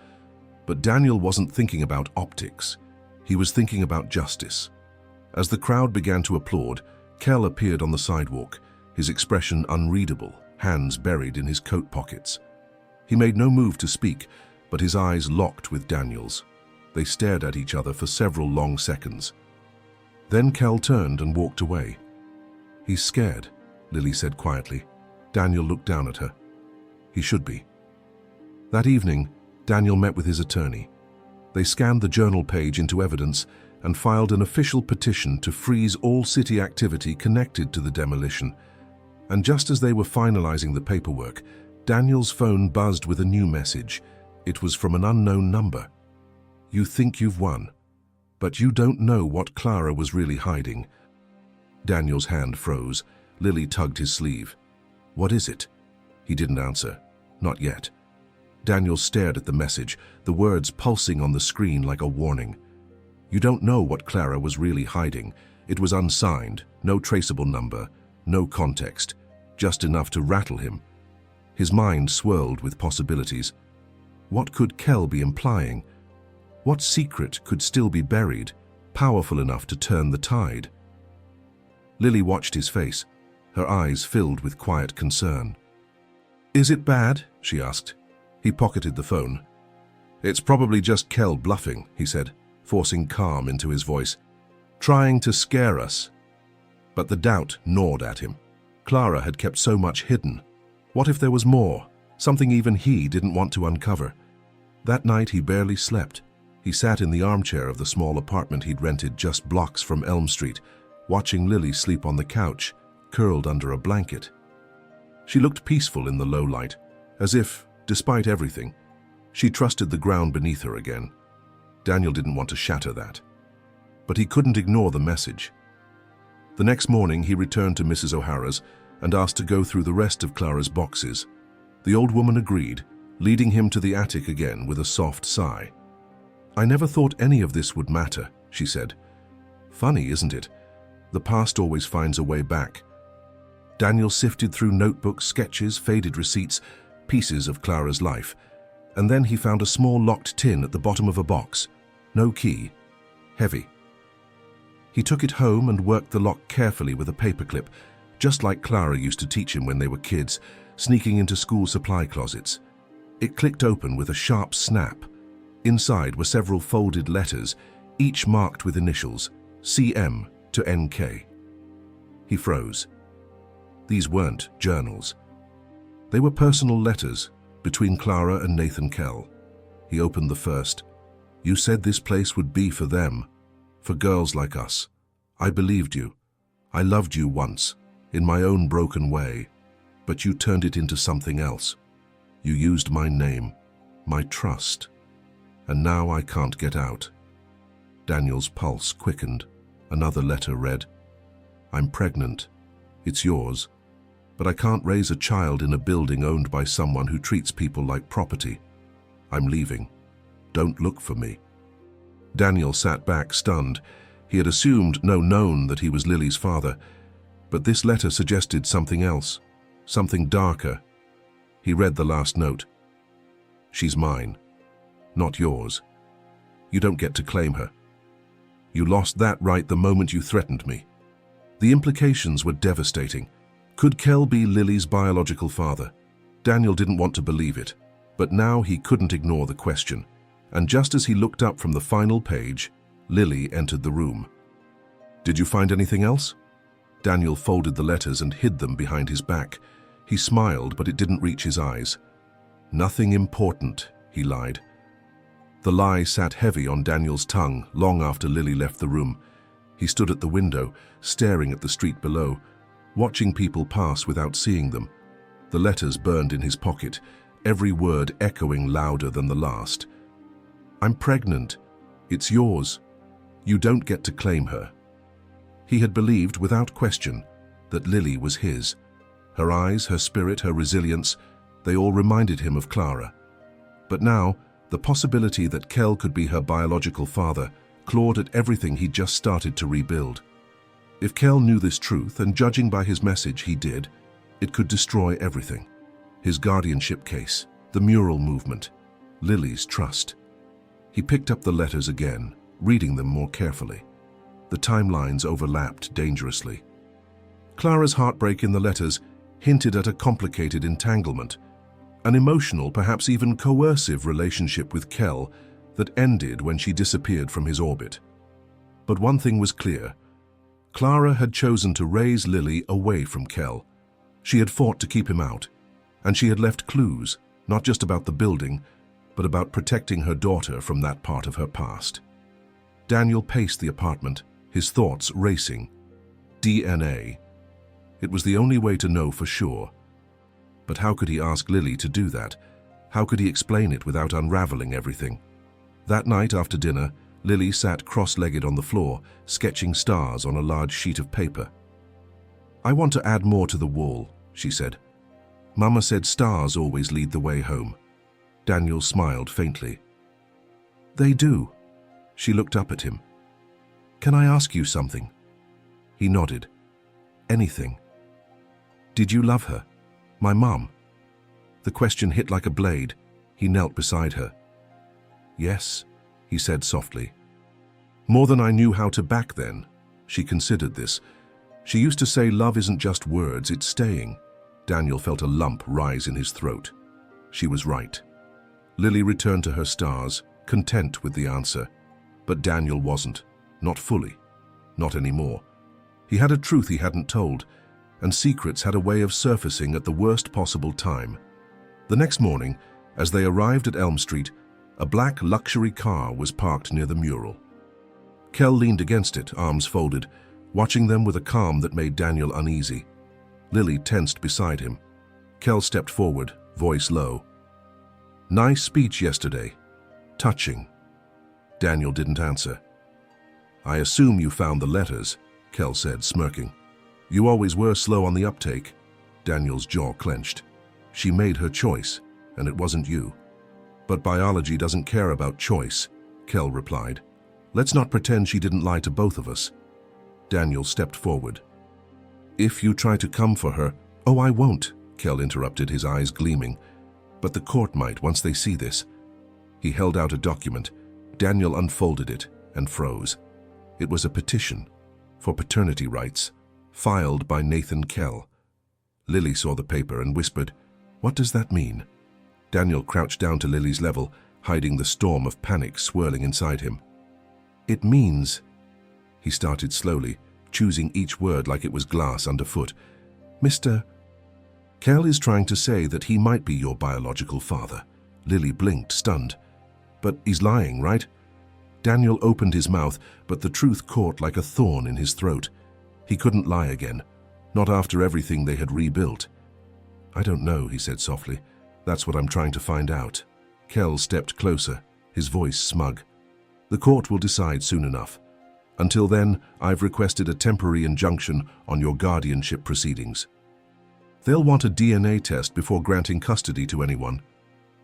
But Daniel wasn't thinking about optics. He was thinking about justice. As the crowd began to applaud, Kell appeared on the sidewalk, his expression unreadable, hands buried in his coat pockets. He made no move to speak, but his eyes locked with Daniel's. They stared at each other for several long seconds. Then Kell turned and walked away. "He's scared," Lily said quietly. Daniel looked down at her. "He should be." That evening, Daniel met with his attorney. They scanned the journal page into evidence and filed an official petition to freeze all city activity connected to the demolition. And just as they were finalizing the paperwork, Daniel's phone buzzed with a new message. It was from an unknown number. "You think you've won, but you don't know what Clara was really hiding." Daniel's hand froze. Lily tugged his sleeve. "What is it?" He didn't answer. Not yet. Daniel stared at the message, the words pulsing on the screen like a warning. "You don't know what Clara was really hiding." It was unsigned, no traceable number, no context, just enough to rattle him. His mind swirled with possibilities. What could Kell be implying? What secret could still be buried, powerful enough to turn the tide? Lily watched his face, her eyes filled with quiet concern. "Is it bad?" she asked. He pocketed the phone. "It's probably just Kell bluffing," he said, forcing calm into his voice. "Trying to scare us." But the doubt gnawed at him. Clara had kept so much hidden. What if there was more, something even he didn't want to uncover? That night he barely slept. He sat in the armchair of the small apartment he'd rented just blocks from Elm Street, watching Lily sleep on the couch, curled under a blanket. She looked peaceful in the low light, as if, despite everything, she trusted the ground beneath her again. Daniel didn't want to shatter that. But he couldn't ignore the message. The next morning he returned to Mrs. O'Hara's and asked to go through the rest of Clara's boxes. The old woman agreed, leading him to the attic again with a soft sigh. "I never thought any of this would matter," she said. "Funny, isn't it? The past always finds a way back." Daniel sifted through notebooks, sketches, faded receipts, pieces of Clara's life, and then he found a small locked tin at the bottom of a box. No key. Heavy. He took it home and worked the lock carefully with a paperclip, just like Clara used to teach him when they were kids, sneaking into school supply closets. It clicked open with a sharp snap. Inside were several folded letters, each marked with initials, CM to NK. He froze. These weren't journals. They were personal letters between Clara and Nathan Kell. He opened the first. "You said this place would be for them, for girls like us. I believed you. I loved you once, in my own broken way, but you turned it into something else. You used my name, my trust, and now I can't get out." Daniel's pulse quickened. Another letter read, "I'm pregnant. It's yours. But I can't raise a child in a building owned by someone who treats people like property. I'm leaving. Don't look for me." Daniel sat back, stunned. He had assumed, known that he was Lily's father. But this letter suggested something else, something darker. He read the last note. "She's mine, not yours. You don't get to claim her. You lost that right the moment you threatened me." The implications were devastating. Could Kell be Lily's biological father? Daniel didn't want to believe it, but now he couldn't ignore the question. And just as he looked up from the final page, Lily entered the room. "Did you find anything else?" Daniel folded the letters and hid them behind his back. He smiled, but it didn't reach his eyes. "Nothing important," he lied. The lie sat heavy on Daniel's tongue long after Lily left the room. He stood at the window, staring at the street below, watching people pass without seeing them. The letters burned in his pocket, every word echoing louder than the last. "I'm pregnant. It's yours. You don't get to claim her." He had believed, without question, that Lily was his. Her eyes, her spirit, her resilience, they all reminded him of Clara. But now, The possibility that Kell could be her biological father clawed at everything he'd just started to rebuild. If Kell knew this truth, and judging by his message he did, it could destroy everything. His guardianship case, the mural movement, Lily's trust. He picked up the letters again, reading them more carefully. The timelines overlapped dangerously. Clara's heartbreak in the letters hinted at a complicated entanglement, an emotional, perhaps even coercive relationship with Kell that ended when she disappeared from his orbit. But one thing was clear. Clara had chosen to raise Lily away from Kell. She had fought to keep him out, and she had left clues, not just about the building, but about protecting her daughter from that part of her past. Daniel paced the apartment, his thoughts racing. DNA. It was the only way to know for sure. But how could he ask Lily to do that? How could he explain it without unraveling everything? That night after dinner, Lily sat cross-legged on the floor, sketching stars on a large sheet of paper. "I want to add more to the wall," she said. "Mama said stars always lead the way home." Daniel smiled faintly. "They do." She looked up at him. "Can I ask you something?" He nodded. "Anything." "Did you love her? My mom?" The question hit like a blade. He knelt beside her. "Yes," he said softly. "More than I knew how to back then." She considered this. She used to say love isn't just words, it's staying. Daniel felt a lump rise in his throat. She was right. Lily returned to her stars, content with the answer. But Daniel wasn't. Not fully. Not anymore. He had a truth he hadn't told, and secrets had a way of surfacing at the worst possible time. The next morning, as they arrived at Elm Street, a black luxury car was parked near the mural. Kell leaned against it, arms folded, watching them with a calm that made Daniel uneasy. Lily tensed beside him. Kell stepped forward, voice low. "Nice speech yesterday. Touching." Daniel didn't answer. "I assume you found the letters," Kell said, smirking. "You always were slow on the uptake." Daniel's jaw clenched. "She made her choice, and it wasn't you." "But biology doesn't care about choice," Kell replied. "Let's not pretend she didn't lie to both of us." Daniel stepped forward. "If you try to come for her—" "Oh, I won't," Kell interrupted, his eyes gleaming. "But the court might once they see this." He held out a document. Daniel unfolded it and froze. It was a petition for paternity rights, filed by Nathan Kell. Lily saw the paper and whispered, "What does that mean?" Daniel crouched down to Lily's level, hiding the storm of panic swirling inside him. "It means—" He started slowly, choosing each word like it was glass underfoot. "Mr. Kell is trying to say that he might be your biological father." Lily blinked, stunned. "But he's lying, right?" Daniel opened his mouth, but the truth caught like a thorn in his throat. He couldn't lie again, not after everything they had rebuilt. "I don't know," he said softly. "That's what I'm trying to find out." Kell stepped closer, his voice smug. "The court will decide soon enough. Until then, I've requested a temporary injunction on your guardianship proceedings. They'll want a DNA test before granting custody to anyone."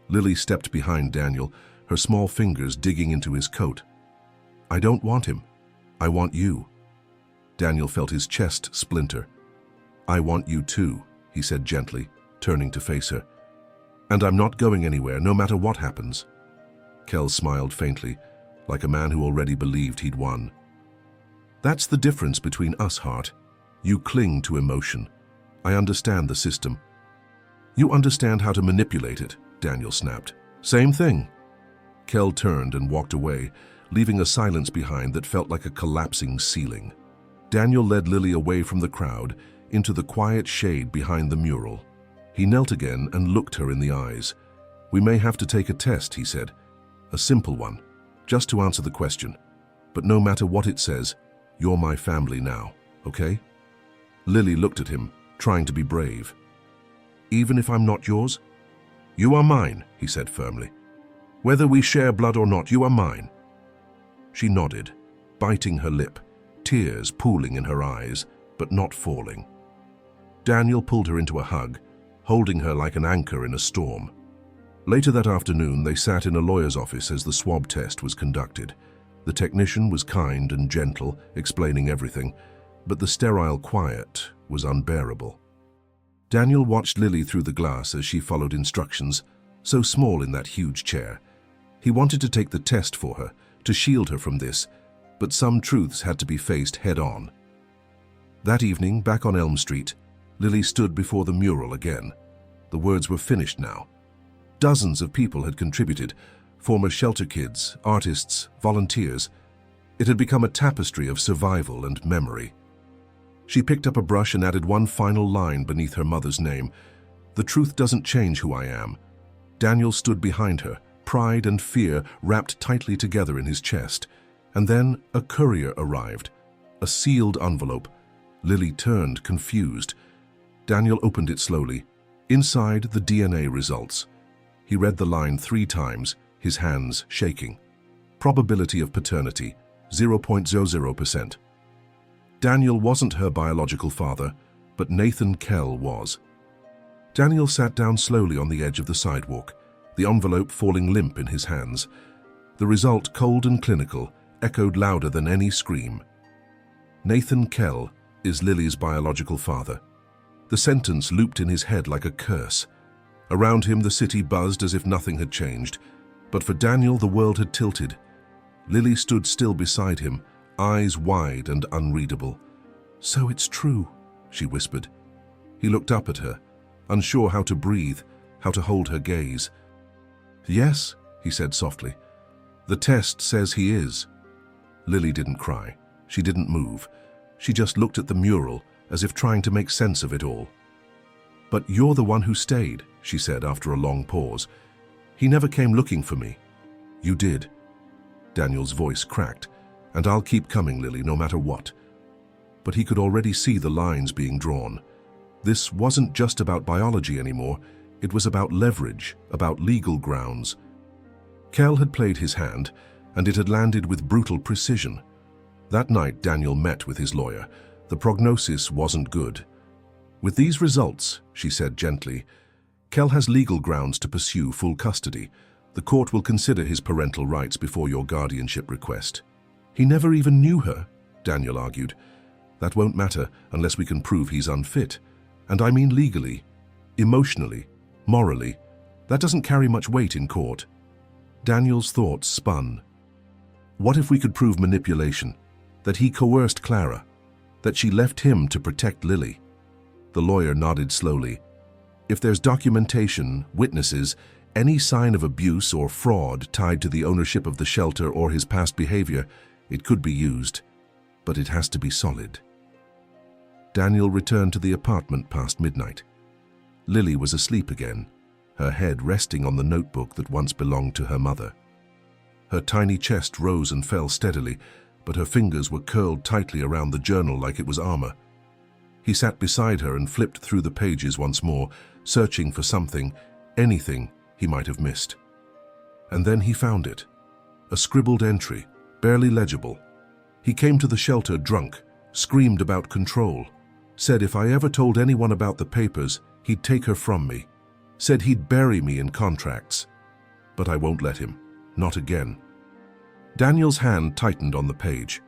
Lily stepped behind Daniel, her small fingers digging into his coat. "I don't want him. I want you." Daniel felt his chest splinter. "I want you too," he said gently, turning to face her. "And I'm not going anywhere, no matter what happens." Kell smiled faintly, like a man who already believed he'd won. "That's the difference between us, Hart. You cling to emotion. I understand the system." "You understand how to manipulate it," Daniel snapped. "Same thing." Kell turned and walked away, leaving a silence behind that felt like a collapsing ceiling. Daniel led Lily away from the crowd, into the quiet shade behind the mural. He knelt again and looked her in the eyes. "We may have to take a test," he said. "A simple one, just to answer the question. But no matter what it says, you're my family now, okay?" Lily looked at him, trying to be brave. "Even if I'm not yours?" "You are mine," he said firmly. "Whether we share blood or not, you are mine." She nodded, biting her lip, tears pooling in her eyes, but not falling. Daniel pulled her into a hug, holding her like an anchor in a storm. Later that afternoon, they sat in a lawyer's office as the swab test was conducted. The technician was kind and gentle, explaining everything, but the sterile quiet was unbearable. Daniel watched Lily through the glass as she followed instructions, so small in that huge chair. He wanted to take the test for her, to shield her from this, but some truths had to be faced head-on. That evening, back on Elm Street, Lily stood before the mural again. The words were finished now. Dozens of people had contributed, former shelter kids, artists, volunteers. It had become a tapestry of survival and memory. She picked up a brush and added one final line beneath her mother's name. "The truth doesn't change who I am." Daniel stood behind her, pride and fear wrapped tightly together in his chest. And then a courier arrived, a sealed envelope. Lily turned, confused. Daniel opened it slowly. Inside, the DNA results. He read the line 3 times, his hands shaking. Probability of paternity, 0.00%. Daniel wasn't her biological father, but Nathan Kell was. Daniel sat down slowly on the edge of the sidewalk, the envelope falling limp in his hands. The result, cold and clinical, echoed louder than any scream. Nathan Kell is Lily's biological father. The sentence looped in his head like a curse. Around him, the city buzzed as if nothing had changed. But for Daniel, the world had tilted. Lily stood still beside him, eyes wide and unreadable. "So it's true," she whispered. He looked up at her, unsure how to breathe, how to hold her gaze. "Yes," he said softly. "The test says he is." Lily didn't cry. She didn't move. She just looked at the mural, as if trying to make sense of it all. "But you're the one who stayed," she said after a long pause. "He never came looking for me." "You did." Daniel's voice cracked. "And I'll keep coming, Lily, no matter what." But he could already see the lines being drawn. This wasn't just about biology anymore. It was about leverage, about legal grounds. Kell had played his hand, and it had landed with brutal precision. That night, Daniel met with his lawyer. The prognosis wasn't good. "With these results," she said gently, "Kell has legal grounds to pursue full custody. The court will consider his parental rights before your guardianship request." "He never even knew her," Daniel argued. "That won't matter unless we can prove he's unfit. And I mean legally, emotionally, morally. That doesn't carry much weight in court." Daniel's thoughts spun. What if we could prove manipulation? That he coerced Clara? That she left him to protect Lily? The lawyer nodded slowly. "If there's documentation, witnesses, any sign of abuse or fraud tied to the ownership of the shelter or his past behavior, it could be used. But it has to be solid." Daniel returned to the apartment past midnight. Lily was asleep again, her head resting on the notebook that once belonged to her mother. Her tiny chest rose and fell steadily, but her fingers were curled tightly around the journal like it was armor. He sat beside her and flipped through the pages once more, searching for something, anything he might have missed. And then he found it. A scribbled entry, barely legible. He came to the shelter drunk, screamed about control, said if I ever told anyone about the papers, he'd take her from me, said he'd bury me in contracts. But I won't let him. Not again. Daniel's hand tightened on the page.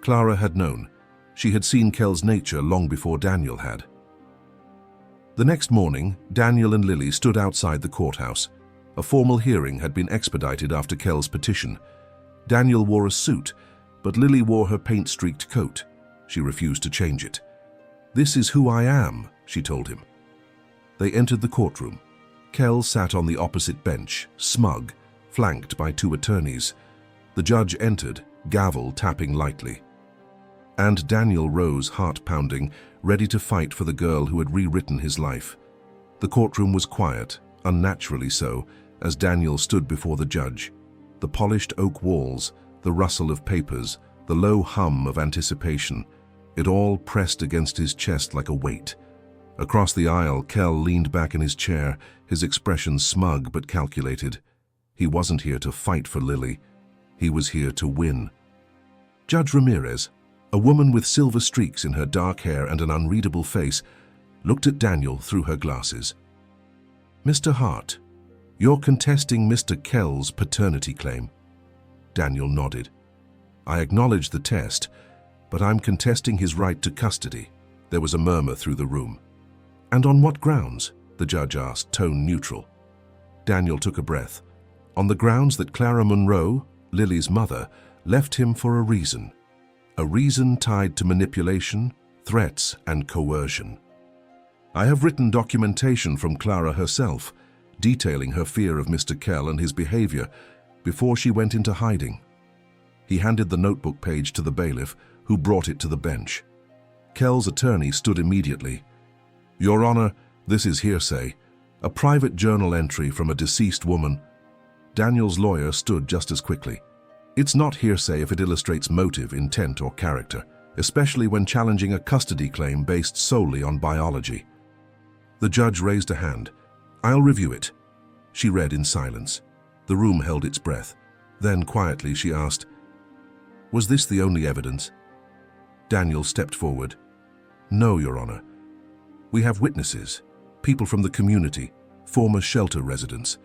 Clara had known. She had seen Kell's nature long before Daniel had. The next morning, Daniel and Lily stood outside the courthouse. A formal hearing had been expedited after Kell's petition. Daniel wore a suit, but Lily wore her paint-streaked coat. She refused to change it. "This is who I am," she told him. They entered the courtroom. Kell sat on the opposite bench, smug, flanked by 2 attorneys. The judge entered, gavel tapping lightly. And Daniel rose, heart-pounding, ready to fight for the girl who had rewritten his life. The courtroom was quiet, unnaturally so, as Daniel stood before the judge. The polished oak walls, the rustle of papers, the low hum of anticipation, it all pressed against his chest like a weight. Across the aisle, Kell leaned back in his chair, his expression smug but calculated. He wasn't here to fight for Lily. He was here to win. Judge Ramirez, a woman with silver streaks in her dark hair and an unreadable face, looked at Daniel through her glasses. "Mr. Hart, You're contesting Mr. Kell's paternity claim. Daniel nodded. I acknowledge the test, but I'm contesting his right to custody. There was a murmur through the room. And on what grounds? The judge asked, tone neutral. Daniel took a breath. On the grounds that Clara Monroe, Lily's mother, left him for a reason. A reason tied to manipulation, threats, and coercion. I have written documentation from Clara herself, detailing her fear of Mr. Kell and his behavior before she went into hiding. He handed the notebook page to the bailiff, who brought it to the bench. Kell's attorney stood immediately. Your Honor, this is hearsay, a private journal entry from a deceased woman. Daniel's lawyer stood just as quickly. It's not hearsay if it illustrates motive, intent, or character, especially when challenging a custody claim based solely on biology. The judge raised a hand. I'll review it. She read in silence. The room held its breath. Then, quietly, she asked, Was this the only evidence? Daniel stepped forward. No, Your Honor. We have witnesses, people from the community, former shelter residents,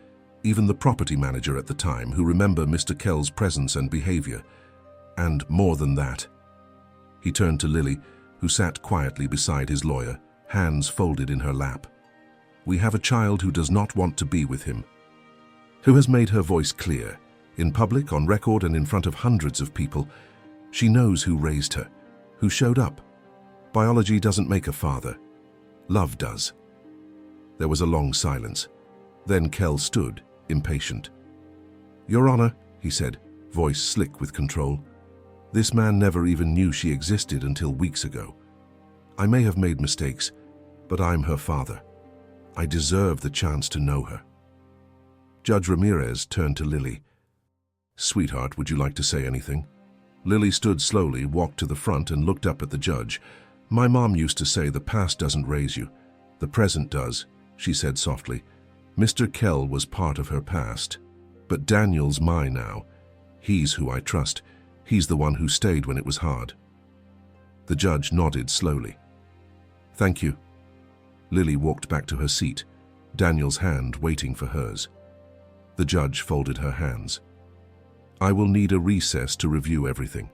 even the property manager at the time who remember Mr. Kell's presence and behavior. And more than that. He turned to Lily, who sat quietly beside his lawyer, hands folded in her lap. We have a child who does not want to be with him, who has made her voice clear, in public, on record, and in front of hundreds of people. She knows who raised her, who showed up. Biology doesn't make a father. Love does. There was a long silence. Then Kell stood, impatient. Your Honor, he said, voice slick with control, this man never even knew she existed until weeks ago. I may have made mistakes, but I'm her father. I deserve the chance to know her. Judge Ramirez turned to Lily. Sweetheart, would you like to say anything? Lily stood slowly, walked to the front, and looked up at the judge. My mom used to say the past doesn't raise you. The present does, she said softly. Mr. Kell was part of her past. But Daniel's mine now. He's who I trust. He's the one who stayed when it was hard. The judge nodded slowly. Thank you. Lily walked back to her seat, Daniel's hand waiting for hers. The judge folded her hands. I will need a recess to review everything.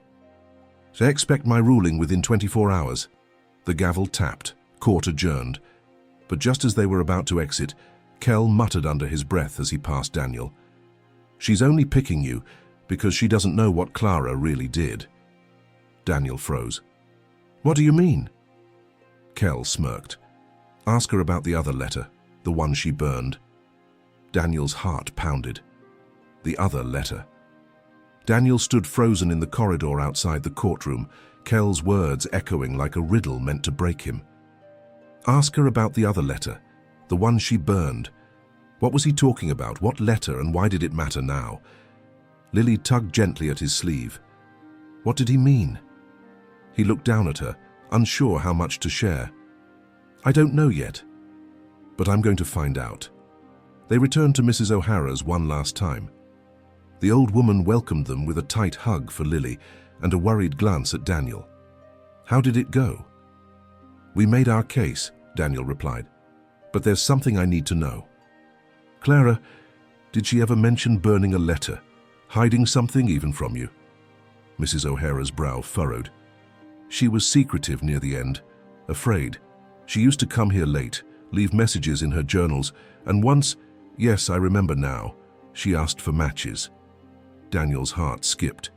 I expect my ruling within 24 hours. The gavel tapped, court adjourned. But just as they were about to exit, Kell muttered under his breath as he passed Daniel. She's only picking you because she doesn't know what Clara really did. Daniel froze. What do you mean? Kell smirked. Ask her about the other letter, the one she burned. Daniel's heart pounded. The other letter. Daniel stood frozen in the corridor outside the courtroom, Kell's words echoing like a riddle meant to break him. Ask her about the other letter, the one she burned. What was he talking about? What letter, and why did it matter now? Lily tugged gently at his sleeve. What did he mean? He looked down at her, unsure how much to share. I don't know yet, but I'm going to find out. They returned to Mrs. O'Hara's one last time. The old woman welcomed them with a tight hug for Lily and a worried glance at Daniel. How did it go? We made our case, Daniel replied, but there's something I need to know. Clara, did she ever mention burning a letter, hiding something even from you? Mrs. O'Hara's brow furrowed. She was secretive near the end, afraid. She used to come here late, leave messages in her journals, and once, yes, I remember now, she asked for matches. Daniel's heart skipped.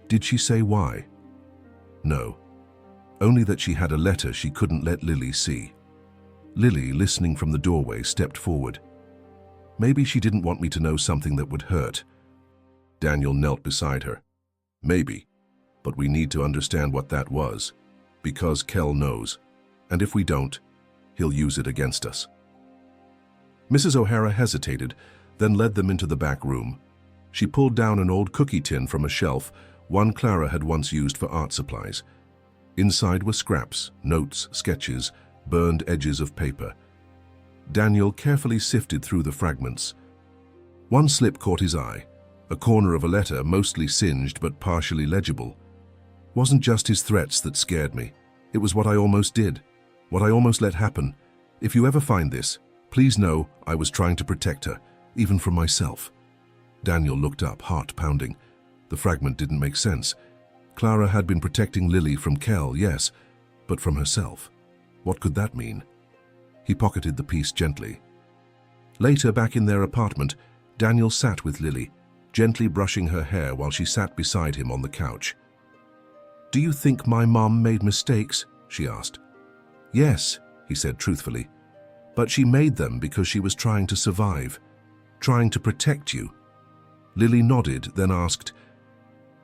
Did she say why? No. Only that she had a letter she couldn't let Lily see. Lily, listening from the doorway, stepped forward. Maybe she didn't want me to know something that would hurt. Daniel knelt beside her. Maybe, but we need to understand what that was, because Kell knows, and if we don't, he'll use it against us. Mrs. O'Hara hesitated, then led them into the back room. She pulled down an old cookie tin from a shelf, one Clara had once used for art supplies. Inside were scraps, notes, sketches, burned edges of paper. Daniel carefully sifted through the fragments. One slip caught his eye, a corner of a letter mostly singed but partially legible. Wasn't just his threats that scared me. It was what I almost did, what I almost let happen. If you ever find this, please know I was trying to protect her, even from myself. Daniel looked up, heart pounding. The fragment didn't make sense. Clara had been protecting Lily from Kell, yes, but from herself. What could that mean? He pocketed the piece gently. Later, back in their apartment, Daniel sat with Lily, gently brushing her hair while she sat beside him on the couch. "Do you think my mom made mistakes?" she asked. "Yes," he said truthfully. "But she made them because she was trying to survive, trying to protect you." Lily nodded, then asked,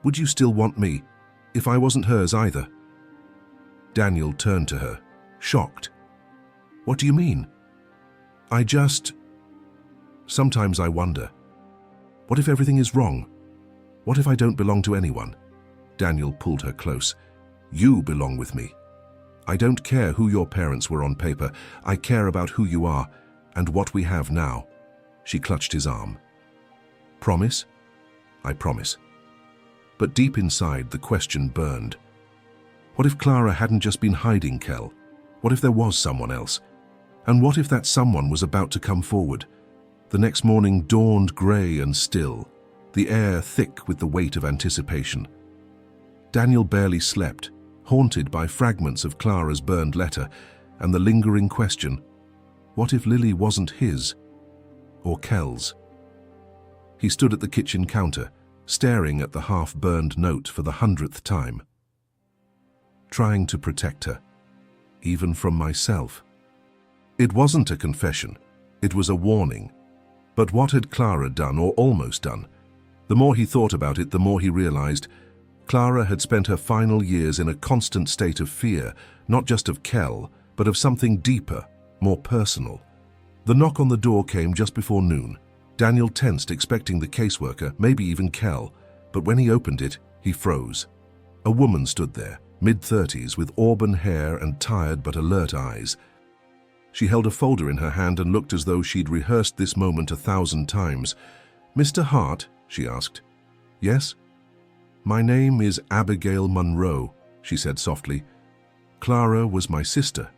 "Would you still want me, if I wasn't hers either?" Daniel turned to her, shocked. "What do you mean?" Sometimes I wonder, what if everything is wrong? What if I don't belong to anyone?" Daniel pulled her close. "You belong with me. I don't care who your parents were on paper. I care about who you are and what we have now." She clutched his arm. "Promise?" "I promise." But deep inside, the question burned. What if Clara hadn't just been hiding Kell? What if there was someone else? And what if that someone was about to come forward? The next morning dawned grey and still, the air thick with the weight of anticipation. Daniel barely slept, haunted by fragments of Clara's burned letter and the lingering question, what if Lily wasn't his or Kell's? He stood at the kitchen counter, staring at the half-burned note for the 100th time. Trying to protect her, even from myself. It wasn't a confession, it was a warning. But what had Clara done, or almost done? The more he thought about it, the more he realized Clara had spent her final years in a constant state of fear, not just of Kell, but of something deeper, more personal. The knock on the door came just before noon. Daniel tensed, expecting the caseworker, maybe even Kell, but when he opened it, he froze. A woman stood there, mid-30s, with auburn hair and tired but alert eyes. She held a folder in her hand and looked as though she'd rehearsed this moment 1,000 times. "Mr. Hart?" she asked. "Yes?" "My name is Abigail Monroe," she said softly. "Clara was my sister."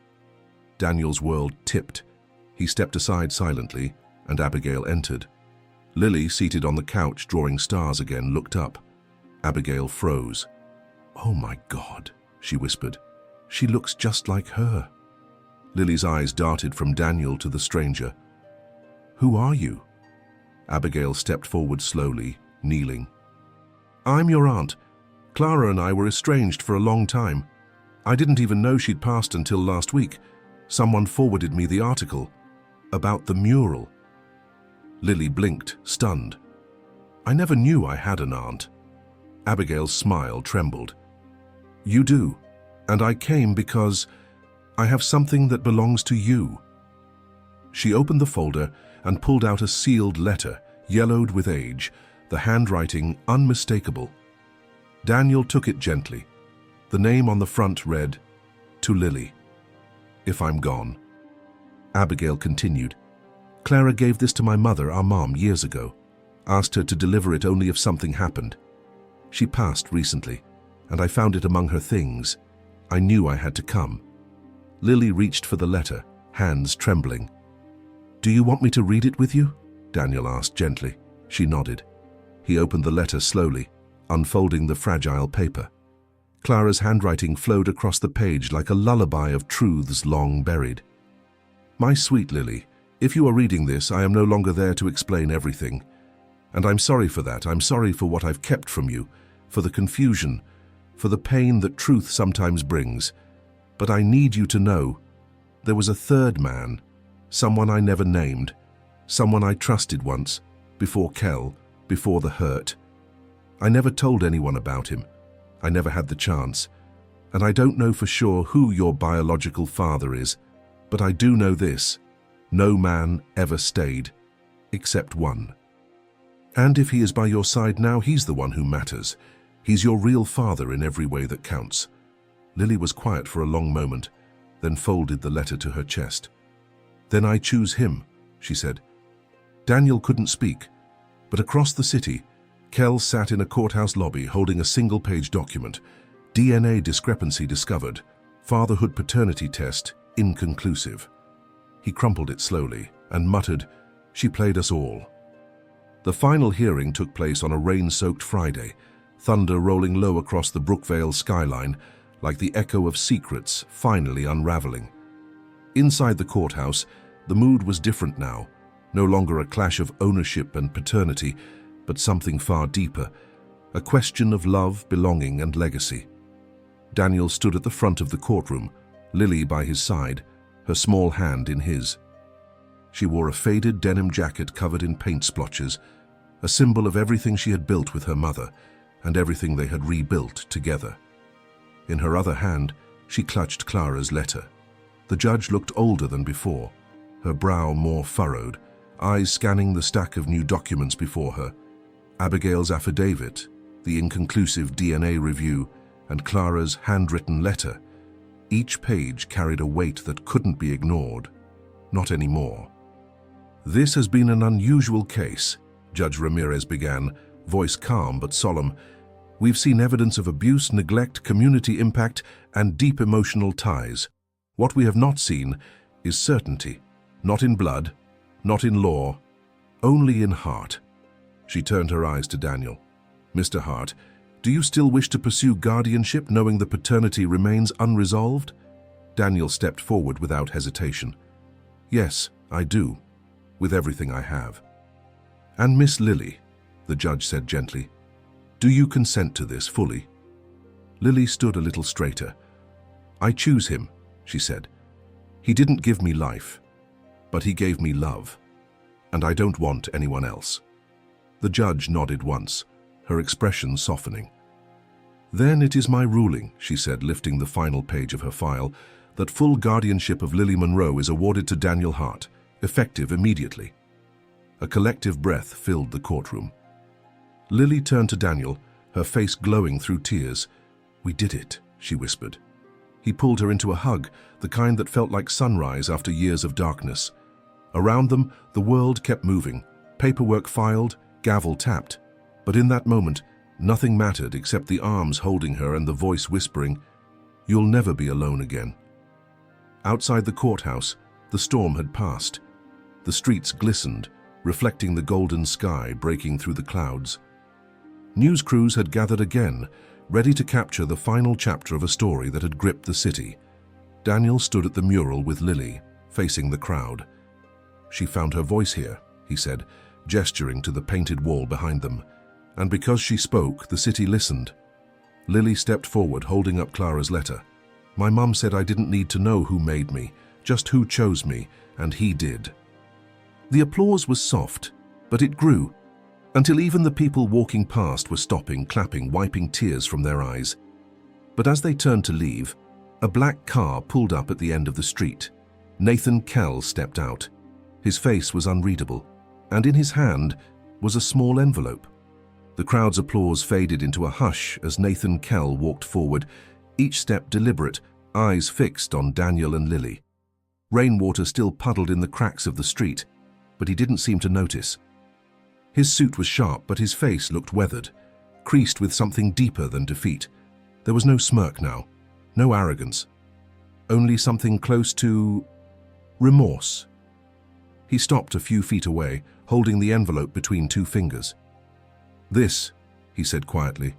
Daniel's world tipped. He stepped aside silently, and Abigail entered. Lily, seated on the couch drawing stars again, looked up. Abigail froze. "Oh my God," she whispered. "She looks just like her." Lily's eyes darted from Daniel to the stranger. "Who are you?" Abigail stepped forward slowly, kneeling. "I'm your aunt. Clara and I were estranged for a long time. I didn't even know she'd passed until last week. Someone forwarded me the article about the mural." Lily blinked, stunned. "I never knew I had an aunt." Abigail's smile trembled. "You do, and I came because I have something that belongs to you." She opened the folder and pulled out a sealed letter, yellowed with age, the handwriting unmistakable. Daniel took it gently. The name on the front read, "To Lily. If I'm gone." Abigail continued, "Clara gave this to my mother, our mom, years ago. Asked her to deliver it only if something happened. She passed recently, and I found it among her things. I knew I had to come." Lily reached for the letter, hands trembling. "Do you want me to read it with you?" Daniel asked gently. She nodded. He opened the letter slowly, unfolding the fragile paper. Clara's handwriting flowed across the page like a lullaby of truths long buried. "My sweet Lily, if you are reading this, I am no longer there to explain everything. And I'm sorry for that. I'm sorry for what I've kept from you, for the confusion, for the pain that truth sometimes brings. But I need you to know, there was a third man, someone I never named, someone I trusted once, before Kell, before the hurt. I never told anyone about him. I never had the chance. And I don't know for sure who your biological father is, but I do know this: no man ever stayed, except one. And if he is by your side now, he's the one who matters. He's your real father in every way that counts." Lily was quiet for a long moment, then folded the letter to her chest. "Then I choose him," she said. Daniel couldn't speak, but across the city, Kell sat in a courthouse lobby holding a single-page document. DNA discrepancy discovered. Fatherhood paternity test inconclusive. He crumpled it slowly and muttered, "She played us all. The final hearing took place on a rain-soaked Friday, thunder rolling low across the Brookvale skyline, like the echo of secrets finally unraveling. Inside the courthouse, the mood was different now, no longer a clash of ownership and paternity, but something far deeper, a question of love, belonging, and legacy. Daniel stood at the front of the courtroom, Lily by his side, her small hand in his. She wore a faded denim jacket covered in paint splotches, a symbol of everything she had built with her mother and everything they had rebuilt together. In her other hand, she clutched Clara's letter. The judge looked older than before, her brow more furrowed, eyes scanning the stack of new documents before her. Abigail's affidavit, the inconclusive DNA review, and Clara's handwritten letter. Each page carried a weight that couldn't be ignored. Not anymore. "This has been an unusual case," Judge Ramirez began, voice calm but solemn. "We've seen evidence of abuse, neglect, community impact, and deep emotional ties. What we have not seen is certainty, not in blood, not in law, only in heart." She turned her eyes to Daniel. "Mr. Hart, do you still wish to pursue guardianship knowing the paternity remains unresolved?" Daniel stepped forward without hesitation. "Yes, I do, with everything I have." "And Miss Lily," the judge said gently, "do you consent to this fully?" Lily stood a little straighter. "I choose him," she said. "He didn't give me life, but he gave me love, and I don't want anyone else." The judge nodded once, her expression softening. "Then it is my ruling," she said, lifting the final page of her file, "that full guardianship of Lily Monroe is awarded to Daniel Hart, effective immediately." A collective breath filled the courtroom. Lily turned to Daniel, her face glowing through tears. "We did it," she whispered. He pulled her into a hug, the kind that felt like sunrise after years of darkness. Around them, the world kept moving, paperwork filed, gavel tapped. But in that moment, nothing mattered except the arms holding her and the voice whispering, "You'll never be alone again." Outside the courthouse, the storm had passed. The streets glistened, reflecting the golden sky breaking through the clouds. News crews had gathered again, ready to capture the final chapter of a story that had gripped the city. Daniel stood at the mural with Lily, facing the crowd. "She found her voice here," he said, gesturing to the painted wall behind them. "And because she spoke, the city listened." Lily stepped forward, holding up Clara's letter. "My mum said I didn't need to know who made me, just who chose me, and he did." The applause was soft, but it grew, until even the people walking past were stopping, clapping, wiping tears from their eyes. But as they turned to leave, a black car pulled up at the end of the street. Nathan Kell stepped out. His face was unreadable, and in his hand was a small envelope. The crowd's applause faded into a hush as Nathan Kell walked forward, each step deliberate, eyes fixed on Daniel and Lily. Rainwater still puddled in the cracks of the street, but he didn't seem to notice. His suit was sharp, but his face looked weathered, creased with something deeper than defeat. There was no smirk now, no arrogance, only something close to remorse. He stopped a few feet away, holding the envelope between two fingers. "This," he said quietly,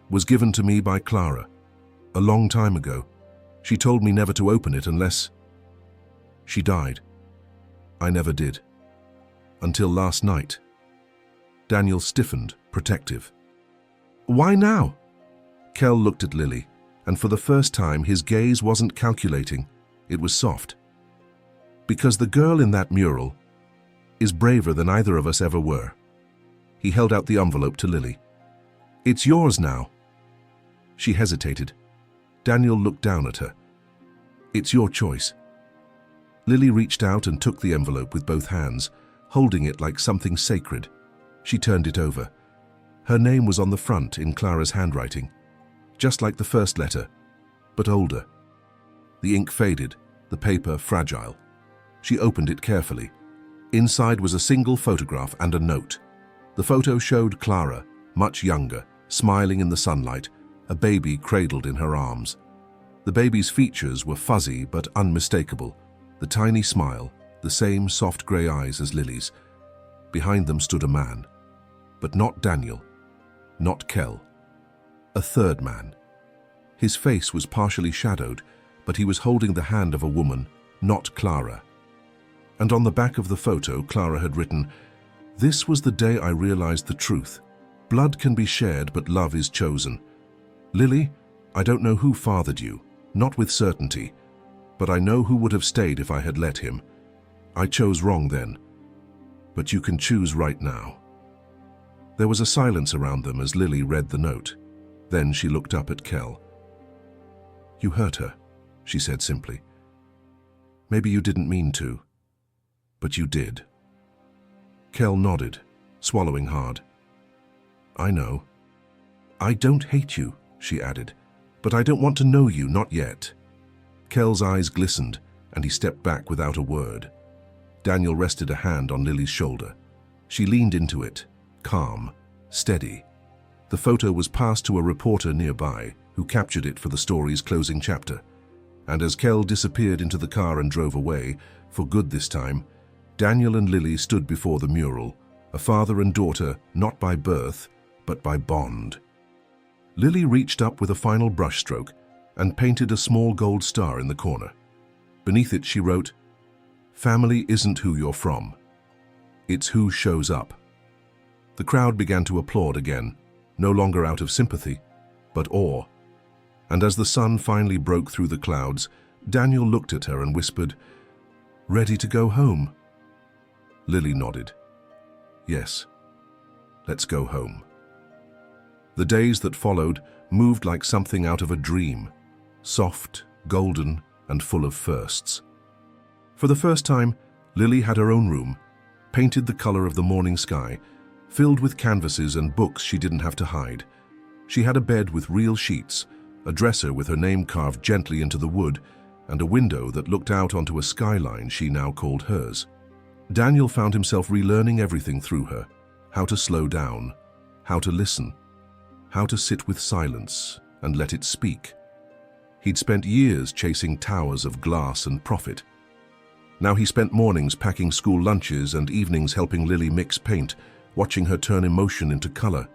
"was given to me by Clara, a long time ago. She told me never to open it unless she died. I never did. Until last night." Daniel stiffened, protective. "Why now?" Kell looked at Lily, and for the first time his gaze wasn't calculating, it was soft. "Because the girl in that mural is braver than either of us ever were." He held out the envelope to Lily. "It's yours now." She hesitated. Daniel looked down at her. "It's your choice." Lily reached out and took the envelope with both hands, holding it like something sacred. She turned it over. Her name was on the front in Clara's handwriting, just like the first letter, but older. The ink faded, the paper fragile. She opened it carefully. Inside was a single photograph and a note. The photo showed Clara, much younger, smiling in the sunlight, a baby cradled in her arms. The baby's features were fuzzy but unmistakable, the tiny smile, the same soft grey eyes as Lily's. Behind them stood a man, But not Daniel, not Kell. A third man. His face was partially shadowed, but he was holding the hand of a woman, not Clara. And on the back of the photo, Clara had written, "This was the day I realized the truth. Blood can be shared, but love is chosen. Lily, I don't know who fathered you, not with certainty, but I know who would have stayed if I had let him. I chose wrong then, but you can choose right now." There was a silence around them as Lily read the note. Then she looked up at Kell. "You hurt her," she said simply. "Maybe you didn't mean to, but you did." Kell nodded, swallowing hard. "I know. I don't hate you," she added, "but I don't want to know you, not yet." Kell's eyes glistened, and he stepped back without a word. Daniel rested a hand on Lily's shoulder. She leaned into it, calm, steady. The photo was passed to a reporter nearby, who captured it for the story's closing chapter. And as Kell disappeared into the car and drove away, for good this time, Daniel and Lily stood before the mural, a father and daughter not by birth, but by bond. Lily reached up with a final brushstroke and painted a small gold star in the corner. Beneath it she wrote, "Family isn't who you're from. It's who shows up." The crowd began to applaud again, no longer out of sympathy, but awe. And as the sun finally broke through the clouds, Daniel looked at her and whispered, "Ready to go home?" Lily nodded. "Yes, let's go home." The days that followed moved like something out of a dream, soft, golden, and full of firsts. For the first time, Lily had her own room, painted the color of the morning sky, filled with canvases and books she didn't have to hide. She had a bed with real sheets, a dresser with her name carved gently into the wood, and a window that looked out onto a skyline she now called hers. Daniel found himself relearning everything through her, how to slow down, how to listen, how to sit with silence and let it speak. He'd spent years chasing towers of glass and profit. Now he spent mornings packing school lunches and evenings helping Lily mix paint, watching her turn emotion into color.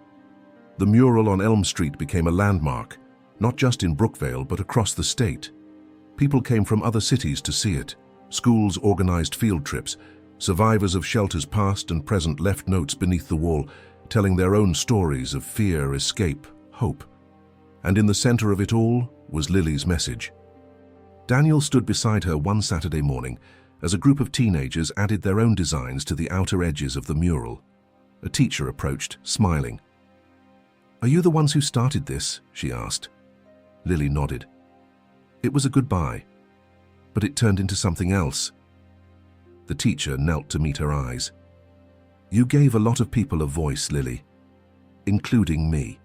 The mural on Elm Street became a landmark, not just in Brookvale but across the state. People came from other cities to see it. Schools organized field trips. Survivors of shelters past and present left notes beneath the wall, telling their own stories of fear, escape, hope. And in the center of it all was Lily's message. Daniel stood beside her one Saturday morning as a group of teenagers added their own designs to the outer edges of the mural. A teacher approached, smiling. "Are you the ones who started this?" she asked. Lily nodded. It was a goodbye, but it turned into something else. The teacher knelt to meet her eyes. "You gave a lot of people a voice, Lily, including me."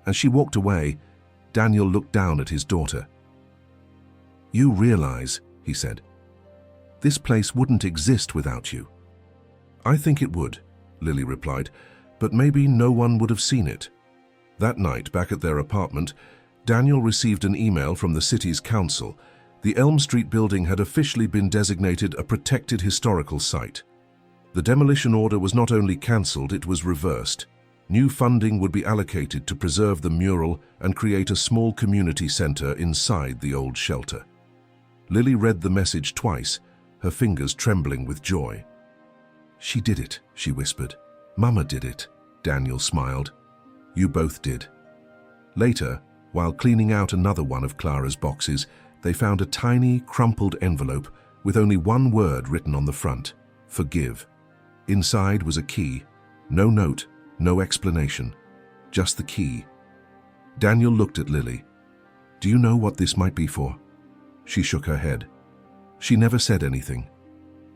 As she walked away, Daniel looked down at his daughter. "You realize," he said, "this place wouldn't exist without you." "I think it would," Lily replied, "but maybe no one would have seen it." That night, back at their apartment, Daniel received an email from the city's council. The Elm Street building had officially been designated a protected historical site. The demolition order was not only cancelled, it was reversed. New funding would be allocated to preserve the mural and create a small community center inside the old shelter. Lily read the message twice, her fingers trembling with joy. "She did it," she whispered. "Mama did it." Daniel smiled. "You both did." Later, while cleaning out another one of Clara's boxes, they found a tiny, crumpled envelope with only one word written on the front: "Forgive." Inside was a key. No note, no explanation. Just the key. Daniel looked at Lily. "Do you know what this might be for?" She shook her head. She never said anything.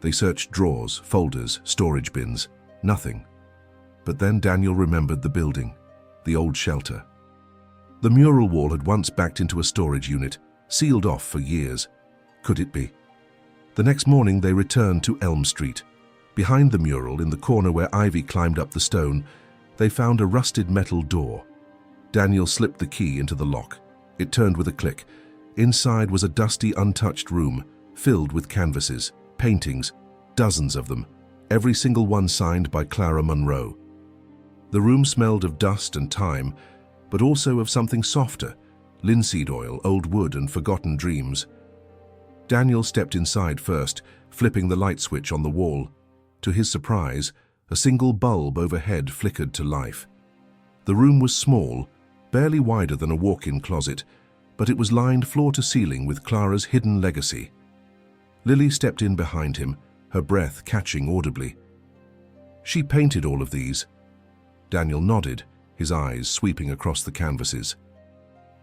They searched drawers, folders, storage bins. Nothing. But then Daniel remembered the building, the old shelter. The mural wall had once backed into a storage unit, sealed off for years. Could it be? The next morning they returned to Elm Street. Behind the mural, in the corner where ivy climbed up the stone, they found a rusted metal door. Daniel slipped the key into the lock. It turned with a click. Inside was a dusty, untouched room, filled with canvases, paintings, dozens of them, every single one signed by Clara Monroe. The room smelled of dust and time, but also of something softer, linseed oil, old wood, and forgotten dreams. Daniel stepped inside first, flipping the light switch on the wall. To his surprise, a single bulb overhead flickered to life. The room was small, barely wider than a walk-in closet, but it was lined floor to ceiling with Clara's hidden legacy. Lily stepped in behind him, her breath catching audibly. "She painted all of these." Daniel nodded, his eyes sweeping across the canvases.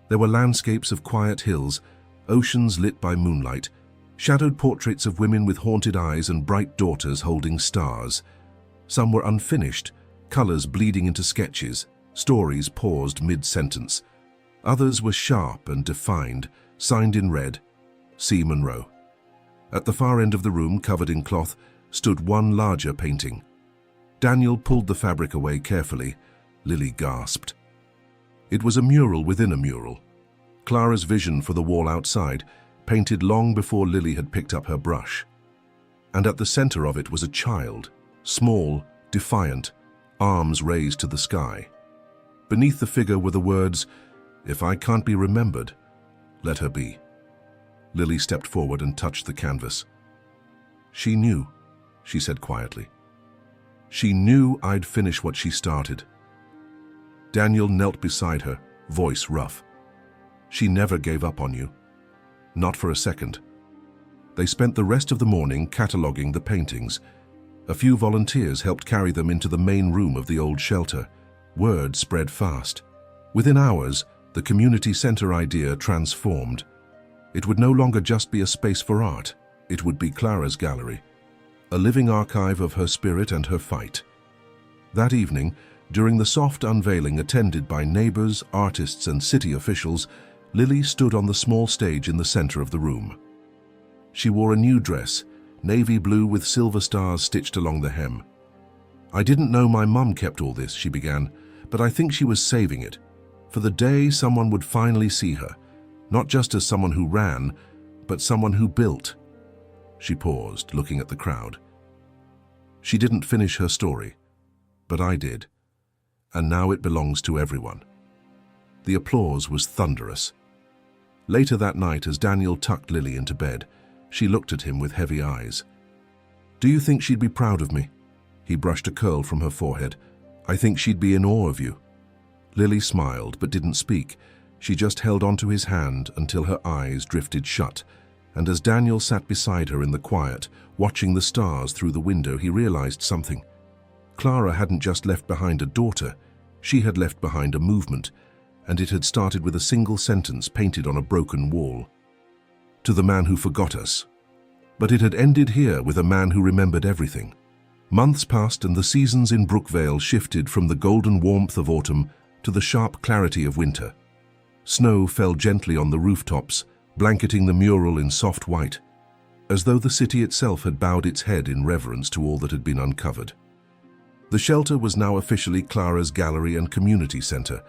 There were landscapes of quiet hills, oceans lit by moonlight, shadowed portraits of women with haunted eyes and bright daughters holding stars. Some were unfinished, colors bleeding into sketches, stories paused mid-sentence. Others were sharp and defined, signed in red, C. Monroe. At the far end of the room, covered in cloth, stood one larger painting. Daniel pulled the fabric away carefully. Lily gasped. It was a mural within a mural. Clara's vision for the wall outside, painted long before Lily had picked up her brush. And at the center of it was a child, small, defiant, arms raised to the sky. Beneath the figure were the words, "If I can't be remembered, let her be." Lily stepped forward and touched the canvas. "She knew," she said quietly. "She knew I'd finish what she started." Daniel knelt beside her, voice rough. "She never gave up on you. Not for a second." They spent the rest of the morning cataloging the paintings. A few volunteers helped carry them into the main room of the old shelter. Word spread fast. Within hours, the community center idea transformed. It would no longer just be a space for art. It would be Clara's gallery, a living archive of her spirit and her fight. That evening, during the soft unveiling attended by neighbors, artists, and city officials, Lily stood on the small stage in the center of the room. She wore a new dress, navy blue with silver stars stitched along the hem. "I didn't know my mum kept all this," she began, "but I think she was saving it for the day someone would finally see her, not just as someone who ran, but someone who built." She paused, looking at the crowd. "She didn't finish her story, but I did, and now it belongs to everyone." The applause was thunderous. Later that night, as Daniel tucked Lily into bed, she looked at him with heavy eyes. "Do you think she'd be proud of me?" He brushed a curl from her forehead. "I think she'd be in awe of you." Lily smiled but didn't speak. She just held onto his hand until her eyes drifted shut, and as Daniel sat beside her in the quiet, watching the stars through the window, he realized something. Clara hadn't just left behind a daughter, she had left behind a movement, and it had started with a single sentence painted on a broken wall. "To the man who forgot us." But it had ended here with a man who remembered everything. Months passed and the seasons in Brookvale shifted from the golden warmth of autumn to the sharp clarity of winter. Snow fell gently on the rooftops, blanketing the mural in soft white, as though the city itself had bowed its head in reverence to all that had been uncovered. The shelter was now officially Clara's gallery and community center,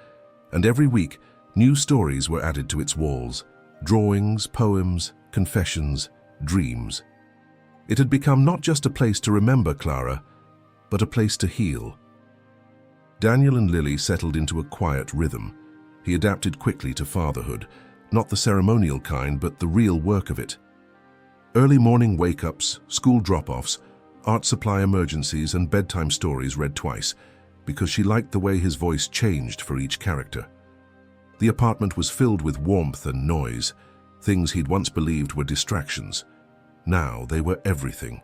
and every week, new stories were added to its walls. Drawings, poems, confessions, dreams. It had become not just a place to remember Clara, but a place to heal. Daniel and Lily settled into a quiet rhythm. He adapted quickly to fatherhood, not the ceremonial kind, but the real work of it. Early morning wake-ups, school drop-offs, art supply emergencies, and bedtime stories read twice, because she liked the way his voice changed for each character. The apartment was filled with warmth and noise, things he'd once believed were distractions. Now they were everything.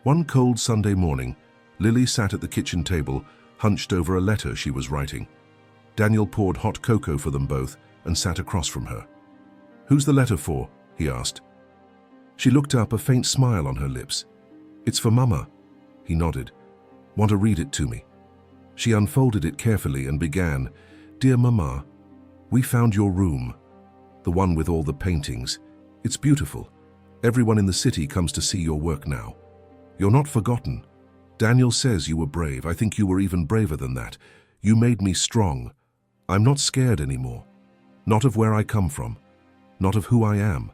One cold Sunday morning, Lily sat at the kitchen table, hunched over a letter she was writing. Daniel poured hot cocoa for them both and sat across from her. "Who's the letter for?" he asked. She looked up, a faint smile on her lips. "It's for Mama." He nodded. "Want to read it to me?" She unfolded it carefully and began, "Dear Mama, we found your room, the one with all the paintings. It's beautiful. Everyone in the city comes to see your work now. You're not forgotten. Daniel says you were brave. I think you were even braver than that. You made me strong. I'm not scared anymore. Not of where I come from. Not of who I am.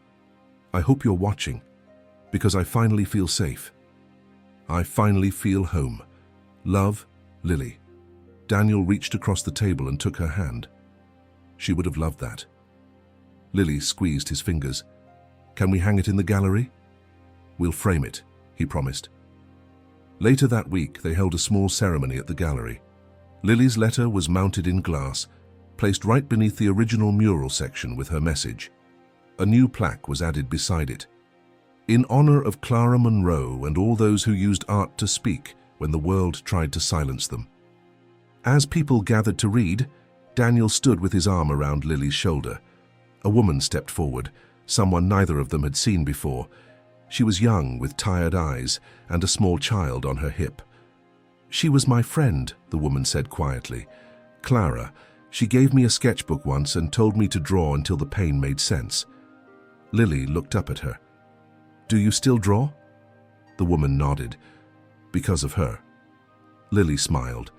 I hope you're watching, because I finally feel safe. I finally feel home. Love, Lily." Daniel reached across the table and took her hand. She would have loved that. Lily squeezed his fingers. "Can we hang it in the gallery?" "We'll frame it," he promised. Later that week, they held a small ceremony at the gallery. Lily's letter was mounted in glass, placed right beneath the original mural section with her message. A new plaque was added beside it. "In honor of Clara Monroe and all those who used art to speak when the world tried to silence them." As people gathered to read, Daniel stood with his arm around Lily's shoulder. A woman stepped forward, someone neither of them had seen before. She was young, with tired eyes, and a small child on her hip. "She was my friend," the woman said quietly. "Clara. She gave me a sketchbook once and told me to draw until the pain made sense." Lily looked up at her. "Do you still draw?" The woman nodded. "Because of her." Lily smiled.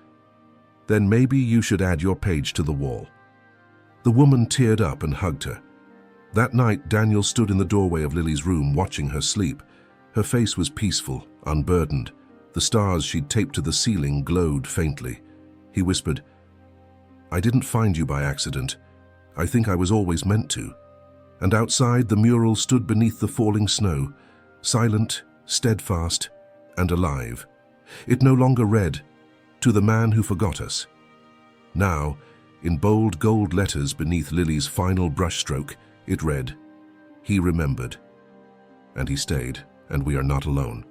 "Then maybe you should add your page to the wall." The woman teared up and hugged her. That night, Daniel stood in the doorway of Lily's room watching her sleep. Her face was peaceful, unburdened. The stars she'd taped to the ceiling glowed faintly. He whispered, "I didn't find you by accident. I think I was always meant to." And outside, the mural stood beneath the falling snow, silent, steadfast, and alive. It no longer read, "To the man who forgot us." Now, in bold gold letters beneath Lily's final brushstroke, it read, "He remembered." And he stayed, and we are not alone.